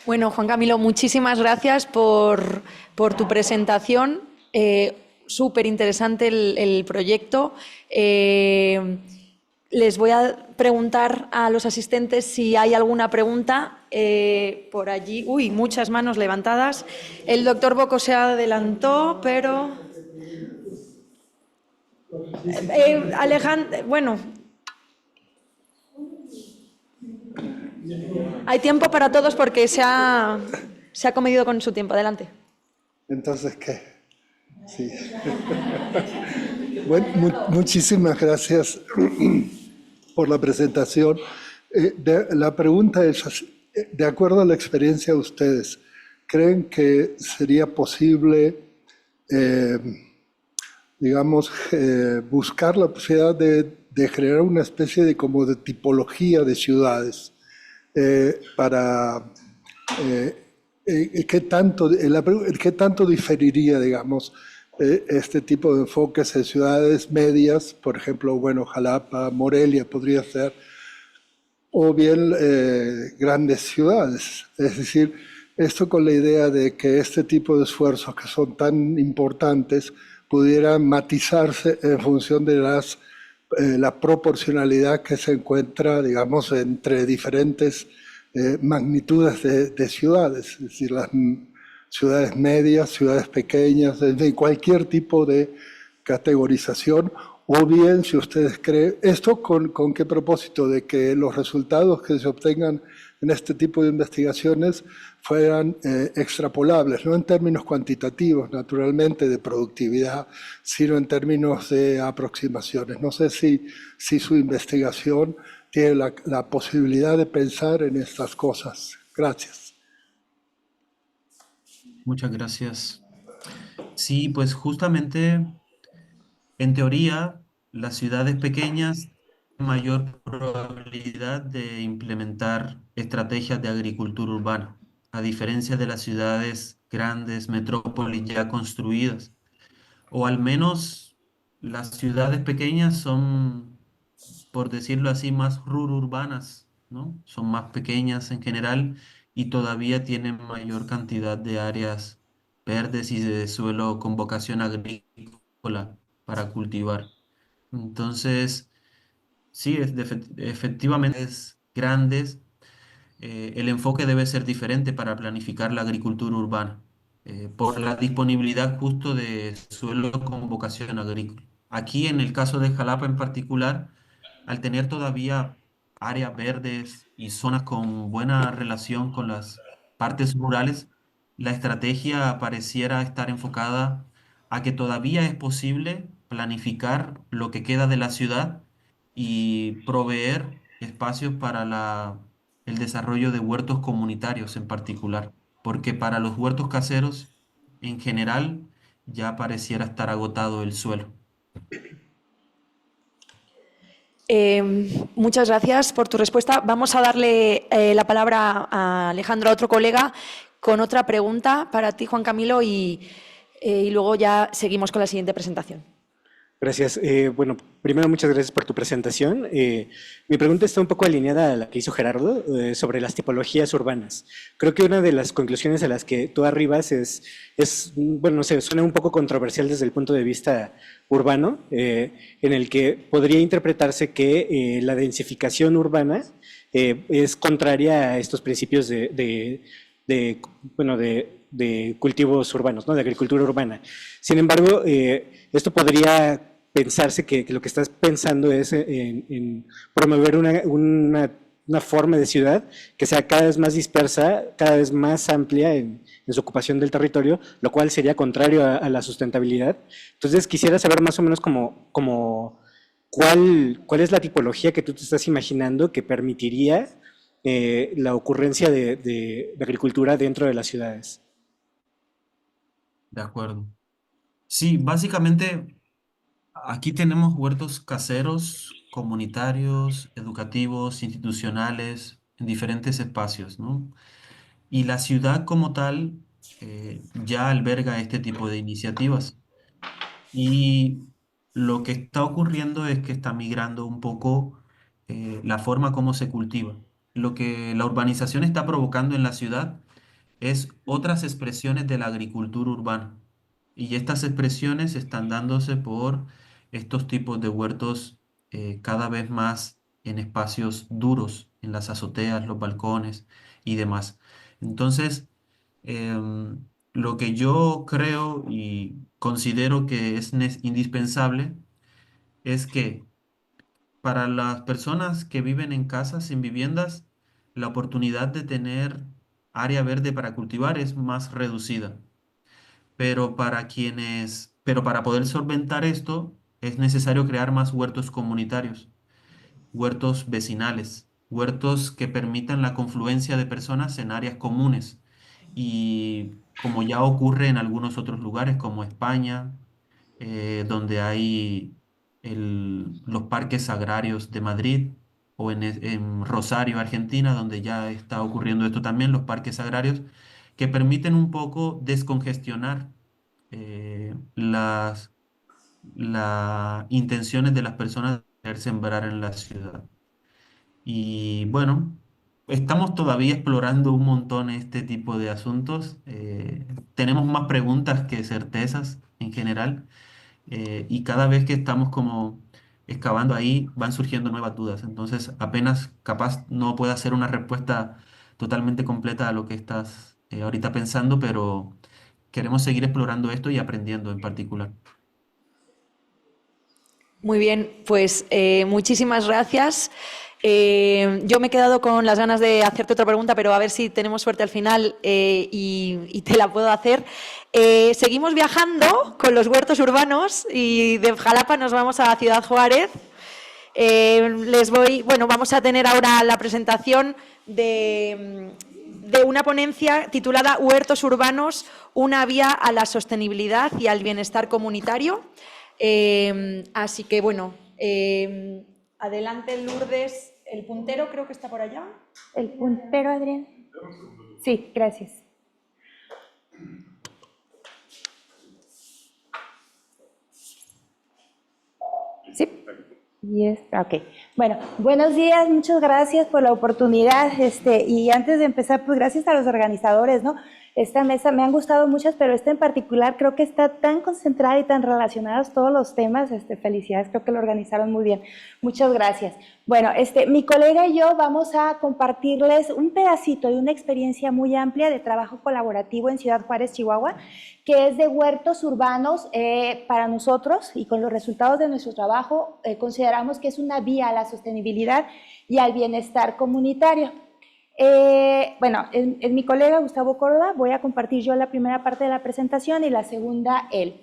Bueno, Juan Camilo, muchísimas gracias por tu presentación. Súper interesante el proyecto. Les voy a preguntar a los asistentes si hay alguna pregunta por allí. Uy, muchas manos levantadas. El doctor Boco se adelantó, pero... Alejandro, bueno... Hay tiempo para todos porque se ha comedido con su tiempo. Adelante. Entonces, ¿qué? Sí. Bueno, muchísimas gracias por la presentación. La pregunta es, de acuerdo a la experiencia de ustedes, ¿creen que sería posible, digamos, buscar la posibilidad de generar una especie de como de tipología de ciudades? ¿Qué tanto diferiría, digamos, este tipo de enfoques en ciudades medias, por ejemplo, bueno, Jalapa, Morelia podría ser, o bien grandes ciudades? Es decir, esto con la idea de que este tipo de esfuerzos que son tan importantes pudieran matizarse en función de la proporcionalidad que se encuentra, digamos, entre diferentes magnitudes de ciudades, es decir, las ciudades medias, ciudades pequeñas, de cualquier tipo de categorización, o bien, si ustedes creen, ¿esto con qué propósito? De que los resultados que se obtengan en este tipo de investigaciones fueran extrapolables, no en términos cuantitativos, naturalmente, de productividad, sino en términos de aproximaciones. No sé si su investigación tiene la posibilidad de pensar en estas cosas. Gracias. Muchas gracias. Sí, pues justamente, en teoría, las ciudades pequeñas tienen mayor probabilidad de implementar estrategias de agricultura urbana, a diferencia de las ciudades grandes, metrópolis ya construidas. O al menos las ciudades pequeñas son, por decirlo así, más rururbanas, ¿no? Son más pequeñas en general y todavía tienen mayor cantidad de áreas verdes y de suelo con vocación agrícola para cultivar. Entonces, sí, efectivamente es grandes. El enfoque debe ser diferente para planificar la agricultura urbana, por la disponibilidad justo de suelo con vocación agrícola. Aquí, en el caso de Jalapa en particular, al tener todavía áreas verdes y zonas con buena relación con las partes rurales, la estrategia pareciera estar enfocada a que todavía es posible planificar lo que queda de la ciudad y proveer espacios para el desarrollo de huertos comunitarios en particular, porque para los huertos caseros en general ya pareciera estar agotado el suelo. Muchas gracias por tu respuesta. Vamos a darle la palabra a Alejandro, a otro colega, con otra pregunta para ti, Juan Camilo, y y luego ya seguimos con la siguiente presentación. Gracias. Bueno, primero muchas gracias por tu presentación. Mi pregunta está un poco alineada a la que hizo Gerardo sobre las tipologías urbanas. Creo que una de las conclusiones a las que tú arribas es bueno, no sé, suena un poco controversial desde el punto de vista urbano, en el que podría interpretarse que la densificación urbana es contraria a estos principios de cultivos urbanos, ¿no? De agricultura urbana. Sin embargo, esto podría pensarse que lo que estás pensando es en promover una forma de ciudad que sea cada vez más dispersa, cada vez más amplia en su ocupación del territorio, lo cual sería contrario a la sustentabilidad. Entonces quisiera saber más o menos cuál es la tipología que tú te estás imaginando que permitiría la ocurrencia de agricultura dentro de las ciudades. De acuerdo. Sí, básicamente aquí tenemos huertos caseros, comunitarios, educativos, institucionales, en diferentes espacios, ¿no? Y la ciudad como tal ya alberga este tipo de iniciativas. Y lo que está ocurriendo es que está migrando un poco la forma como se cultiva. Lo que la urbanización está provocando en la ciudad es otras expresiones de la agricultura urbana. Y estas expresiones están dándose por estos tipos de huertos cada vez más en espacios duros, en las azoteas, los balcones y demás. Entonces, lo que yo creo y considero que es indispensable es que para las personas que viven en casas, en viviendas, la oportunidad de tener área verde para cultivar es más reducida. Pero para poder solventar esto, es necesario crear más huertos comunitarios, huertos vecinales, huertos que permitan la confluencia de personas en áreas comunes. Y como ya ocurre en algunos otros lugares, como España, donde hay los parques agrarios de Madrid, o en Rosario, Argentina, donde ya está ocurriendo esto también, los parques agrarios, que permiten un poco descongestionar las intenciones de las personas de querer sembrar en la ciudad. Y bueno, estamos todavía explorando un montón este tipo de asuntos. Tenemos más preguntas que certezas en general. Y cada vez que estamos como excavando ahí, van surgiendo nuevas dudas. Entonces, apenas capaz no puedo hacer una respuesta totalmente completa a lo que estás ahorita pensando, pero queremos seguir explorando esto y aprendiendo en particular. Muy bien, pues muchísimas gracias. Yo me he quedado con las ganas de hacerte otra pregunta, pero a ver si tenemos suerte al final y te la puedo hacer. Seguimos viajando con los huertos urbanos y de Jalapa nos vamos a Ciudad Juárez. Vamos a tener ahora la presentación de una ponencia titulada Huertos urbanos, una vía a la sostenibilidad y al bienestar comunitario. Así que bueno, adelante Lourdes. El puntero creo que está por allá. El puntero, Adrián. Sí, gracias. Sí. Ok. Bueno, buenos días, muchas gracias por la oportunidad. Y antes de empezar, pues gracias a los organizadores, ¿no? Esta mesa me han gustado muchas, pero esta en particular creo que está tan concentrada y tan relacionados todos los temas. Felicidades, creo que lo organizaron muy bien. Muchas gracias. Bueno, mi colega y yo vamos a compartirles un pedacito de una experiencia muy amplia de trabajo colaborativo en Ciudad Juárez, Chihuahua, que es de huertos urbanos. Para nosotros y con los resultados de nuestro trabajo, consideramos que es una vía a la sostenibilidad y al bienestar comunitario. Es mi colega Gustavo Córdoba. Voy a compartir yo la primera parte de la presentación y la segunda él.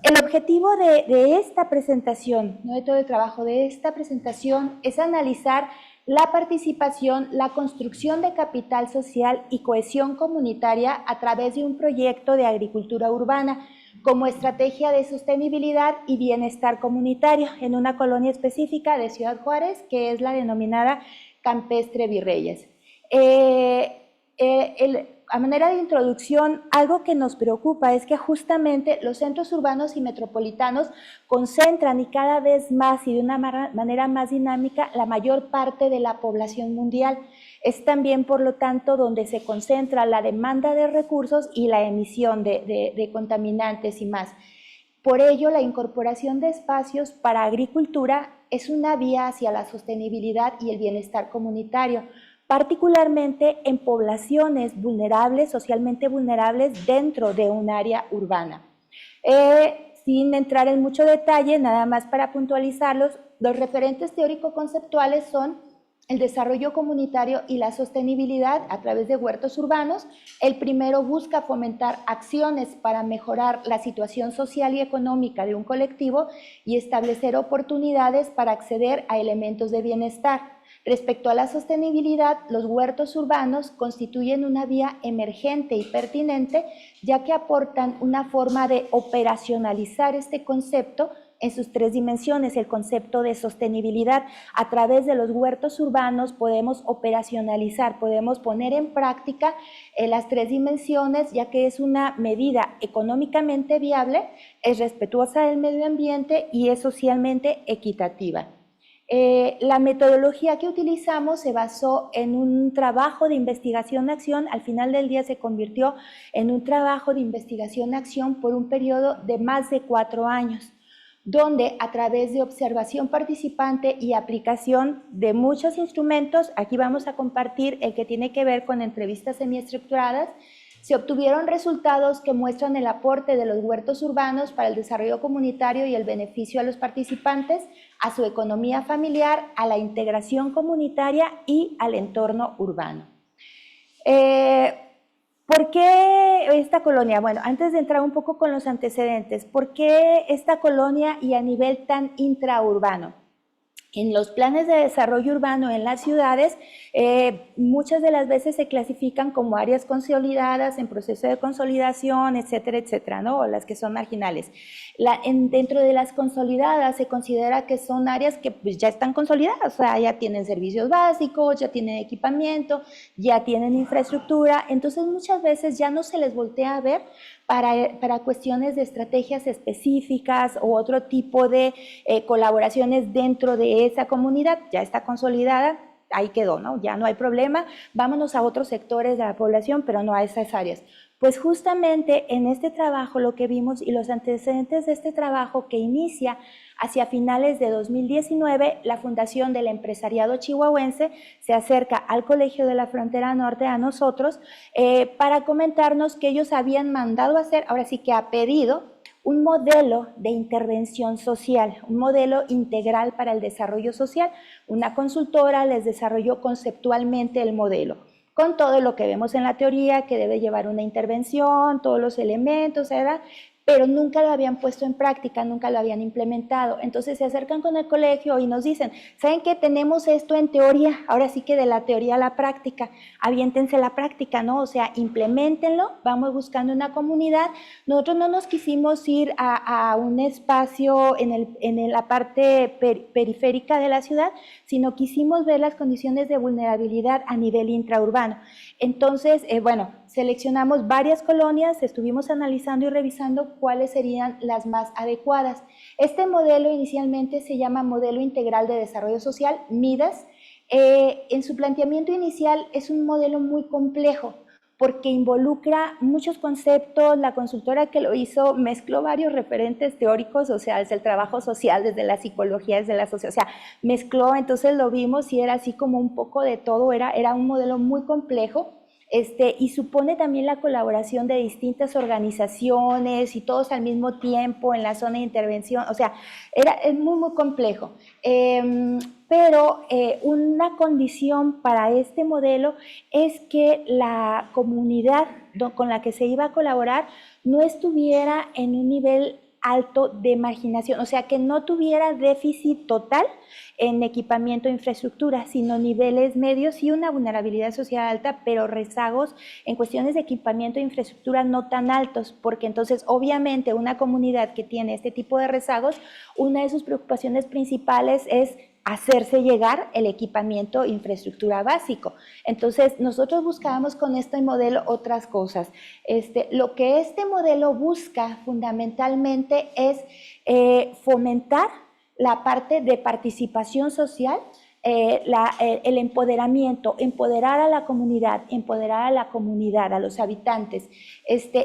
El objetivo de esta presentación, no de todo el trabajo, de esta presentación es analizar la participación, la construcción de capital social y cohesión comunitaria a través de un proyecto de agricultura urbana como estrategia de sostenibilidad y bienestar comunitario en una colonia específica de Ciudad Juárez, que es la denominada Campestre Virreyes. a manera de introducción, algo que nos preocupa es que justamente los centros urbanos y metropolitanos concentran y cada vez más y de una manera más dinámica la mayor parte de la población mundial. Es también, por lo tanto, donde se concentra la demanda de recursos y la emisión de contaminantes y más. Por ello, la incorporación de espacios para agricultura es una vía hacia la sostenibilidad y el bienestar comunitario, particularmente en poblaciones vulnerables, socialmente vulnerables, dentro de un área urbana. Sin entrar en mucho detalle, nada más para puntualizarlos, los referentes teórico-conceptuales son el desarrollo comunitario y la sostenibilidad a través de huertos urbanos. El primero busca fomentar acciones para mejorar la situación social y económica de un colectivo y establecer oportunidades para acceder a elementos de bienestar. Respecto a la sostenibilidad, los huertos urbanos constituyen una vía emergente y pertinente, ya que aportan una forma de operacionalizar este concepto en sus tres dimensiones, el concepto de sostenibilidad. A través de los huertos urbanos podemos operacionalizar, podemos poner en práctica las tres dimensiones, ya que es una medida económicamente viable, es respetuosa del medio ambiente y es socialmente equitativa. La metodología que utilizamos se basó en un trabajo de investigación-acción, al final del día se convirtió en un trabajo de investigación-acción por un periodo de más de 4 años, donde a través de observación participante y aplicación de muchos instrumentos, aquí vamos a compartir el que tiene que ver con entrevistas semiestructuradas, se obtuvieron resultados que muestran el aporte de los huertos urbanos para el desarrollo comunitario y el beneficio a los participantes, a su economía familiar, a la integración comunitaria y al entorno urbano. ¿Por qué esta colonia? Bueno, antes de entrar un poco con los antecedentes, ¿por qué esta colonia y a nivel tan intraurbano? En los planes de desarrollo urbano en las ciudades, muchas de las veces se clasifican como áreas consolidadas, en proceso de consolidación, etcétera, etcétera, ¿no? O las que son marginales. Dentro de las consolidadas se considera que son áreas que pues, ya están consolidadas, o sea, ya tienen servicios básicos, ya tienen equipamiento, ya tienen infraestructura, entonces muchas veces ya no se les voltea a ver para cuestiones de estrategias específicas o otro tipo de colaboraciones dentro de esa comunidad, ya está consolidada, ahí quedó, ¿no? Ya no hay problema, vámonos a otros sectores de la población, pero no a esas áreas. Pues justamente en este trabajo lo que vimos y los antecedentes de este trabajo que inicia hacia finales de 2019, la Fundación del Empresariado Chihuahuense se acerca al Colegio de la Frontera Norte, a nosotros, para comentarnos que ellos habían mandado a hacer, ahora sí que a pedido, un modelo de intervención social, un modelo integral para el desarrollo social. Una consultora les desarrolló conceptualmente el modelo, con todo lo que vemos en la teoría, que debe llevar una intervención, todos los elementos, ¿verdad? Pero nunca lo habían puesto en práctica, nunca lo habían implementado. Entonces se acercan con el colegio y nos dicen, ¿saben qué? Tenemos esto en teoría, ahora sí que de la teoría a la práctica, aviéntense la práctica, ¿no? O sea, implementenlo, vamos buscando una comunidad. Nosotros no nos quisimos ir a un espacio en la parte periférica de la ciudad, sino quisimos ver las condiciones de vulnerabilidad a nivel intraurbano. Entonces, bueno, seleccionamos varias colonias, estuvimos analizando y revisando cuáles serían las más adecuadas. Este modelo inicialmente se llama Modelo Integral de Desarrollo Social, MIDES. En su planteamiento inicial es un modelo muy complejo porque involucra muchos conceptos. La consultora que lo hizo mezcló varios referentes teóricos, o sea, desde el trabajo social, desde la psicología, desde la sociedad, o sea, mezcló, entonces lo vimos y era así como un poco de todo, era un modelo muy complejo. Y supone también la colaboración de distintas organizaciones y todos al mismo tiempo en la zona de intervención, o sea, es muy, muy complejo. Pero una condición para este modelo es que la comunidad con la que se iba a colaborar no estuviera en un nivel alto de marginación, o sea, que no tuviera déficit total en equipamiento e infraestructura, sino niveles medios y una vulnerabilidad social alta, pero rezagos en cuestiones de equipamiento e infraestructura no tan altos, porque entonces obviamente una comunidad que tiene este tipo de rezagos, una de sus preocupaciones principales es hacerse llegar el equipamiento e infraestructura básico. Entonces, nosotros buscábamos con este modelo otras cosas. Lo que este modelo busca fundamentalmente es fomentar la parte de participación social, el empoderamiento, empoderar a la comunidad, a los habitantes,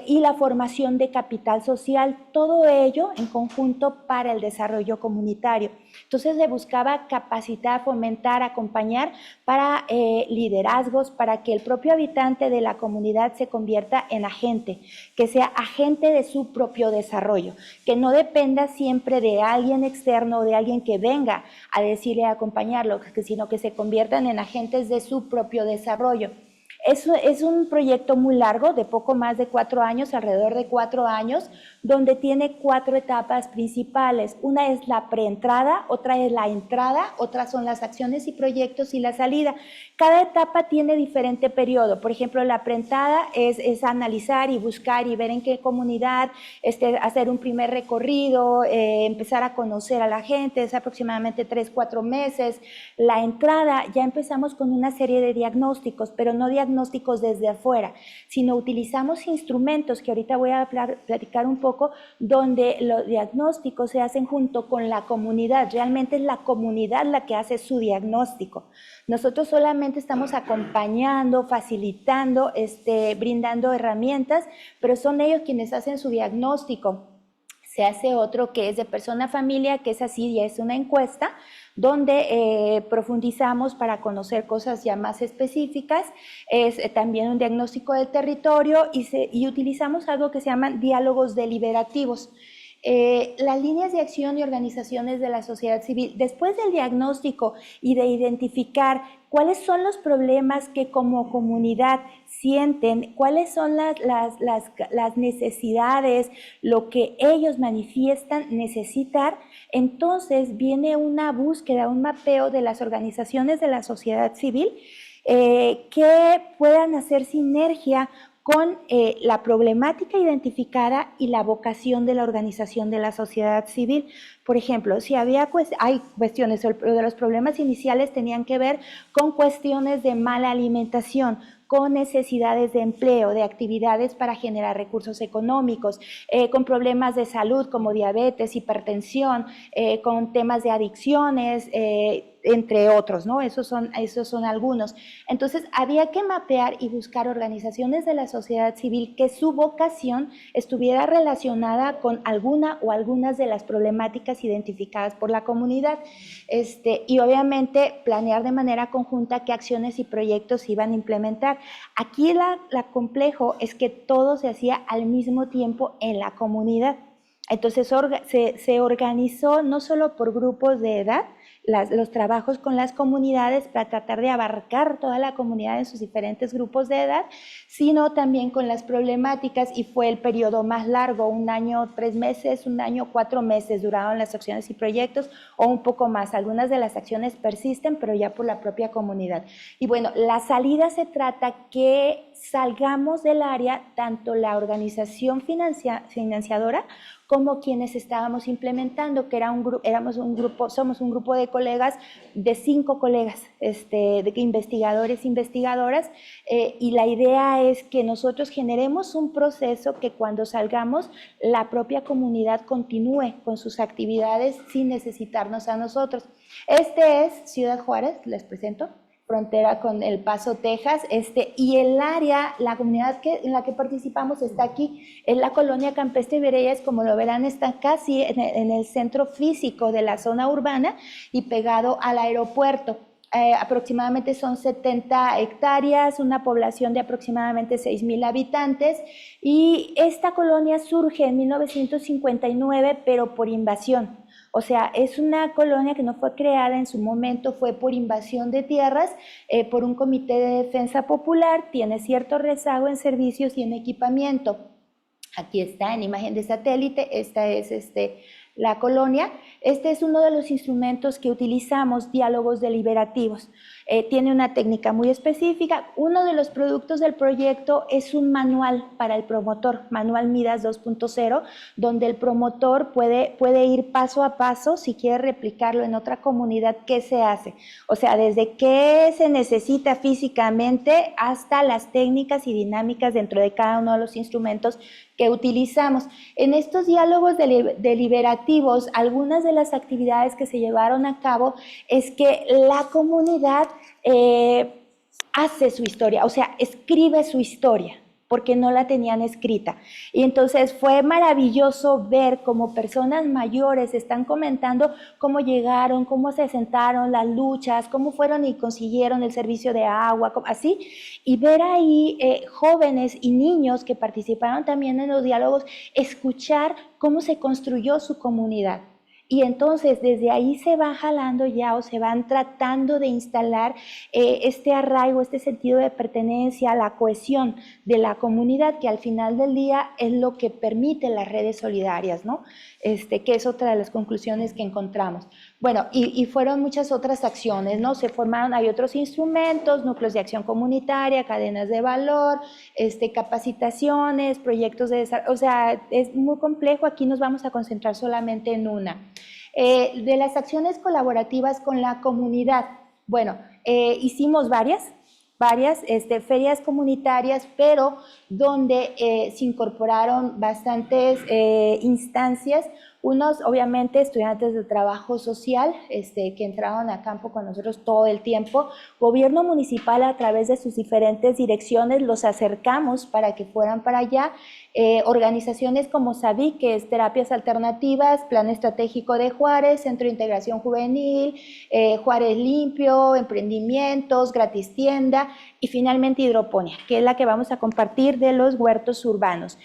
y la formación de capital social, todo ello en conjunto para el desarrollo comunitario. Entonces se buscaba capacitar, fomentar, acompañar para liderazgos, para que el propio habitante de la comunidad se convierta en agente, que sea agente de su propio desarrollo, que no dependa siempre de alguien externo o de alguien que venga a decirle, a acompañarlo, sino que se conviertan en agentes de su propio desarrollo. Es un proyecto muy largo, de poco más de 4 años, alrededor de 4 años, donde tiene 4 etapas principales. Una es la preentrada, otra es la entrada, otras son las acciones y proyectos y la salida. Cada etapa tiene diferente periodo. Por ejemplo, la preentrada es analizar y buscar y ver en qué comunidad, hacer un primer recorrido, empezar a conocer a la gente, es aproximadamente 3-4 meses. La entrada, ya empezamos con una serie de diagnósticos, pero no diagnósticos desde afuera, sino utilizamos instrumentos que ahorita voy a platicar un poco, donde los diagnósticos se hacen junto con la comunidad. Realmente es la comunidad la que hace su diagnóstico. Nosotros solamente estamos acompañando, facilitando, brindando herramientas, pero son ellos quienes hacen su diagnóstico. Se hace otro que es de persona a familia, que es así, ya es una encuesta, donde profundizamos para conocer cosas ya más específicas. Es también un diagnóstico del territorio y utilizamos algo que se llaman diálogos deliberativos. Las líneas de acción y organizaciones de la sociedad civil, después del diagnóstico y de identificar cuáles son los problemas que como comunidad sienten, cuáles son las necesidades, lo que ellos manifiestan necesitar, entonces viene una búsqueda, un mapeo de las organizaciones de la sociedad civil que puedan hacer sinergia con la problemática identificada y la vocación de la organización de la sociedad civil. Por ejemplo, si hay cuestiones, de los problemas iniciales tenían que ver con cuestiones de mala alimentación, con necesidades de empleo, de actividades para generar recursos económicos, con problemas de salud como diabetes, hipertensión, con temas de adicciones, entre otros, ¿no? Esos son algunos. Entonces, había que mapear y buscar organizaciones de la sociedad civil que su vocación estuviera relacionada con alguna o algunas de las problemáticas identificadas por la comunidad. Y obviamente planear de manera conjunta qué acciones y proyectos se iban a implementar. Aquí la complejo es que todo se hacía al mismo tiempo en la comunidad. Entonces se organizó no solo por grupos de edad, los trabajos con las comunidades para tratar de abarcar toda la comunidad en sus diferentes grupos de edad, sino también con las problemáticas, y fue el periodo más largo, 1 año, 3 meses, 1 año, 4 meses duraron las acciones y proyectos, o un poco más. Algunas de las acciones persisten, pero ya por la propia comunidad. Y bueno, la salida se trata que salgamos del área, tanto la organización financiadora como quienes estábamos implementando, que somos un grupo de colegas, de 5 colegas, de investigadores, investigadoras, y la idea es que nosotros generemos un proceso que cuando salgamos, la propia comunidad continúe con sus actividades sin necesitarnos a nosotros. Es Ciudad Juárez, les presento, frontera con El Paso, Texas, y el área, la comunidad en la que participamos está aquí, en la colonia Campestre Vireyes, como lo verán, está casi en el centro físico de la zona urbana y pegado al aeropuerto. Aproximadamente son 70 hectáreas, una población de aproximadamente 6,000 habitantes, y esta colonia surge en 1959, pero por invasión. O sea, es una colonia que no fue creada en su momento, fue por invasión de tierras, por un comité de defensa popular, tiene cierto rezago en servicios y en equipamiento. Aquí está en imagen de satélite, esta es la colonia. Este es uno de los instrumentos que utilizamos, diálogos deliberativos. Tiene una técnica muy específica. Uno de los productos del proyecto es un manual para el promotor, Manual Midas 2.0, donde el promotor puede ir paso a paso si quiere replicarlo en otra comunidad, qué se hace. O sea, desde qué se necesita físicamente hasta las técnicas y dinámicas dentro de cada uno de los instrumentos que utilizamos. En estos diálogos deliberativos, algunas de las actividades que se llevaron a cabo es que la comunidad hace su historia, o sea, escribe su historia, porque no la tenían escrita. Y entonces fue maravilloso ver cómo personas mayores están comentando cómo llegaron, cómo se sentaron, las luchas, cómo fueron y consiguieron el servicio de agua, así, y ver ahí jóvenes y niños que participaron también en los diálogos, escuchar cómo se construyó su comunidad. Y entonces desde ahí se va jalando ya o se van tratando de instalar este arraigo, este sentido de pertenencia, la cohesión de la comunidad, que al final del día es lo que permite las redes solidarias, ¿no? Que es otra de las conclusiones que encontramos. Bueno, y fueron muchas otras acciones, ¿no? Se formaron, hay otros instrumentos, núcleos de acción comunitaria, cadenas de valor, capacitaciones, proyectos de desarrollo, o sea, es muy complejo, aquí nos vamos a concentrar solamente en una. De las acciones colaborativas con la comunidad, bueno, hicimos varias ferias comunitarias, pero donde se incorporaron bastantes instancias, unos obviamente estudiantes de trabajo social que entraron a campo con nosotros todo el tiempo, gobierno municipal a través de sus diferentes direcciones los acercamos para que fueran para allá, organizaciones como SAVIC, que es Terapias Alternativas, Plan Estratégico de Juárez, Centro de Integración Juvenil, Juárez Limpio, Emprendimientos, Gratis Tienda y finalmente Hidroponía, que es la que vamos a compartir de los huertos urbanos.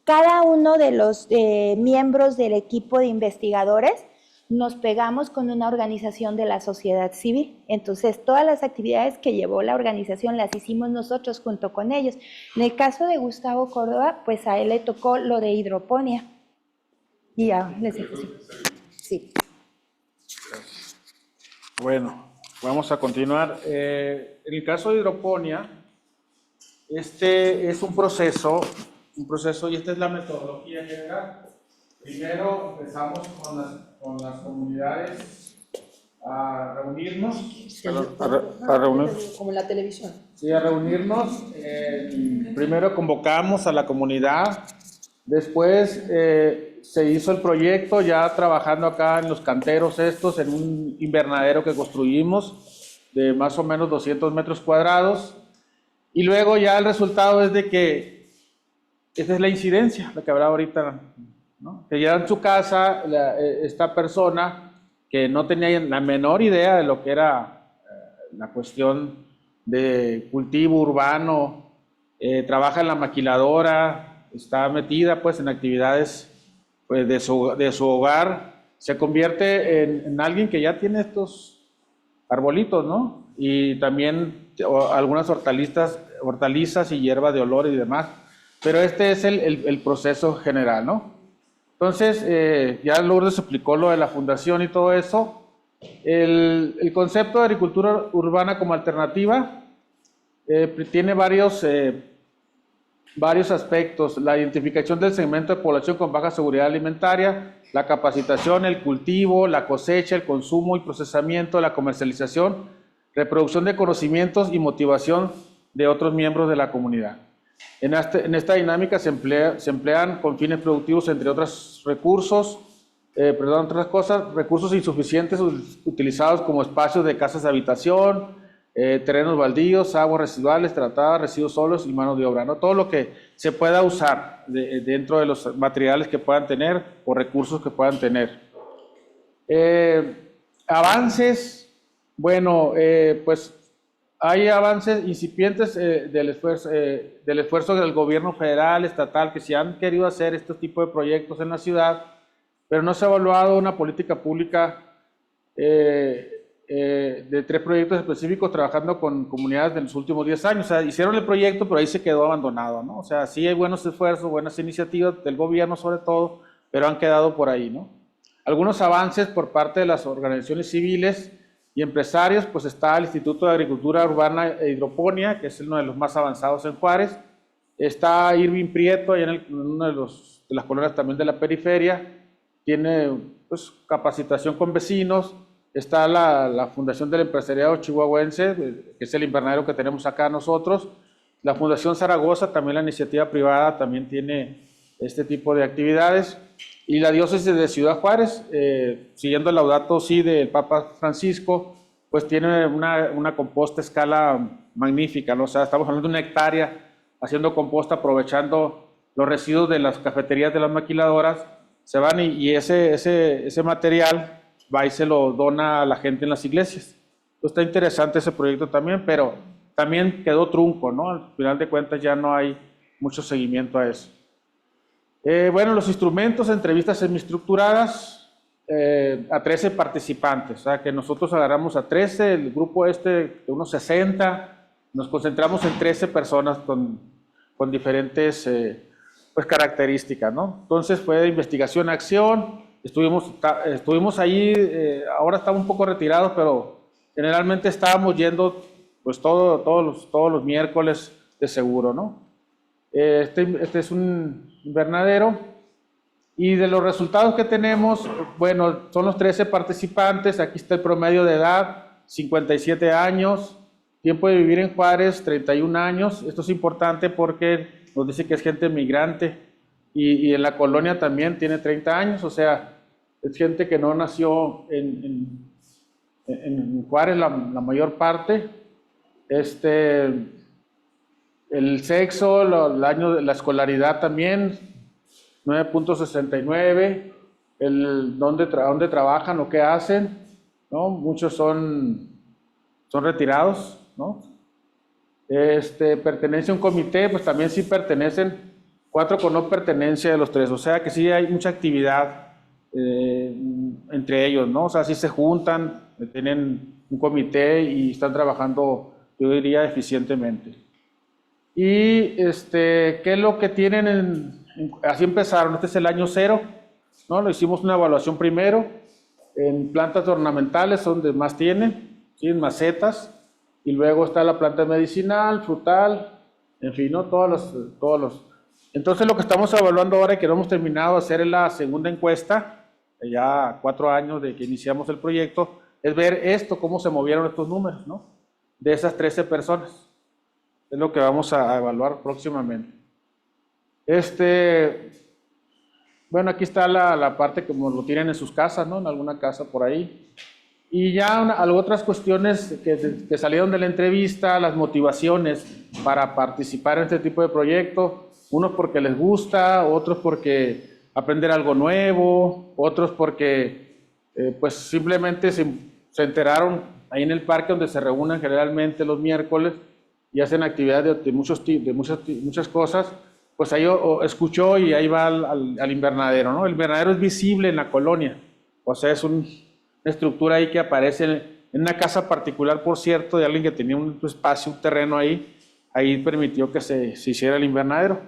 Cada uno de los miembros del equipo de investigadores nos pegamos con una organización de la sociedad civil. Entonces, todas las actividades que llevó la organización las hicimos nosotros junto con ellos. En el caso de Gustavo Córdoba, pues a él le tocó lo de hidroponía. Y ya les dejo. Sí. Bueno, vamos a continuar. En el caso de hidroponía, este es un proceso y esta es la metodología general. Primero empezamos con las comunidades a reunirnos. A reunirnos. Como en la televisión. Sí, a reunirnos. Primero convocamos a la comunidad, después se hizo el proyecto ya trabajando acá en los canteros estos, en un invernadero que construimos de más o menos 200 metros cuadrados. Y luego ya el resultado es de que esa es la incidencia, la que habrá ahorita, ¿no? Que ya en su casa esta persona que no tenía la menor idea de lo que era la cuestión de cultivo urbano, trabaja en la maquiladora, está metida pues en actividades pues, de su hogar, se convierte en alguien que ya tiene estos arbolitos, ¿no? Y también algunas hortalizas y hierba de olor y demás. Pero este es el proceso general, ¿no? Entonces, ya Lourdes explicó lo de la fundación y todo eso. El concepto de agricultura urbana como alternativa tiene varios aspectos. La identificación del segmento de población con baja seguridad alimentaria, la capacitación, el cultivo, la cosecha, el consumo y procesamiento, la comercialización, reproducción de conocimientos y motivación de otros miembros de la comunidad. En esta dinámica se emplean con fines productivos, entre otros recursos, recursos insuficientes utilizados como espacios de casas de habitación, terrenos baldíos, aguas residuales tratadas, residuos sólidos y mano de obra, ¿no? Todo lo que se pueda usar dentro de los materiales que puedan tener o recursos que puedan tener. Avances, bueno, pues hay avances incipientes del esfuerzo del gobierno federal, estatal, que se han querido hacer este tipo de proyectos en la ciudad, pero no se ha evaluado una política pública de 3 proyectos específicos trabajando con comunidades de los últimos 10 años. O sea, hicieron el proyecto, pero ahí se quedó abandonado, ¿no? O sea, sí hay buenos esfuerzos, buenas iniciativas del gobierno sobre todo, pero han quedado por ahí, ¿no? Algunos avances por parte de las organizaciones civiles y empresarios, pues está el Instituto de Agricultura Urbana e Hidroponía, que es uno de los más avanzados en Juárez. Está Irving Prieto, allá en una de las colonias también de la periferia. Tiene pues, capacitación con vecinos. Está la Fundación del Empresariado Chihuahuense, que es el invernadero que tenemos acá nosotros. La Fundación Zaragoza, también la iniciativa privada, también tiene este tipo de actividades. Y la diócesis de Ciudad Juárez, siguiendo el Laudato Si del Papa Francisco, pues tiene una composta a escala magnífica, ¿no? O sea, estamos hablando de 1 hectárea haciendo composta, aprovechando los residuos de las cafeterías de las maquiladoras, se van y ese material va y se lo dona a la gente en las iglesias. Entonces está interesante ese proyecto también, pero también quedó trunco, ¿no? Al final de cuentas ya no hay mucho seguimiento a eso. Bueno, los instrumentos, entrevistas semiestructuradas a 13 participantes, o sea que nosotros agarramos a 13, el grupo de unos 60, nos concentramos en 13 personas con diferentes pues, características, ¿no? Entonces fue investigación, acción, estuvimos ahí, ahora estamos un poco retirados, pero generalmente estábamos yendo pues todos los miércoles de seguro, ¿no? Este es un invernadero y de los resultados que tenemos, bueno, son los 13 participantes, aquí está el promedio de edad, 57 años, tiempo de vivir en Juárez, 31 años, esto es importante porque nos dice que es gente migrante y en la colonia también tiene 30 años, o sea, es gente que no nació en Juárez la mayor parte, el sexo, el año de la escolaridad también, 9.69, dónde trabajan o qué hacen, ¿no? Muchos son retirados, ¿no? Pertenencia a un comité, pues también sí pertenecen, 4 con no pertenencia de los 3, o sea que sí hay mucha actividad entre ellos, ¿no? O sea, sí se juntan, tienen un comité y están trabajando, yo diría, eficientemente. Y ¿qué es lo que tienen? Así empezaron, este es el año 0, ¿no? Lo hicimos una evaluación primero en plantas ornamentales, donde más tienen, ¿sí? En macetas, y luego está la planta medicinal, frutal, en fin, ¿no? Todos los. Entonces lo que estamos evaluando ahora y que no hemos terminado de hacer en la segunda encuesta, ya 4 años de que iniciamos el proyecto, es ver cómo se movieron estos números, ¿no? De esas 13 personas. Es lo que vamos a evaluar próximamente. Bueno, aquí está la parte como lo tienen en sus casas, ¿no? En alguna casa por ahí. Y ya otras cuestiones que salieron de la entrevista, las motivaciones para participar en este tipo de proyecto. Unos porque les gusta, otros porque aprender algo nuevo, otros porque pues simplemente se enteraron ahí en el parque donde se reúnen generalmente los miércoles y hacen actividades de muchas cosas, pues ahí escuchó y ahí va al invernadero, ¿no? El invernadero es visible en la colonia, o sea, es una estructura ahí que aparece en una casa particular, por cierto, de alguien que tenía un espacio, un terreno ahí permitió que se hiciera el invernadero.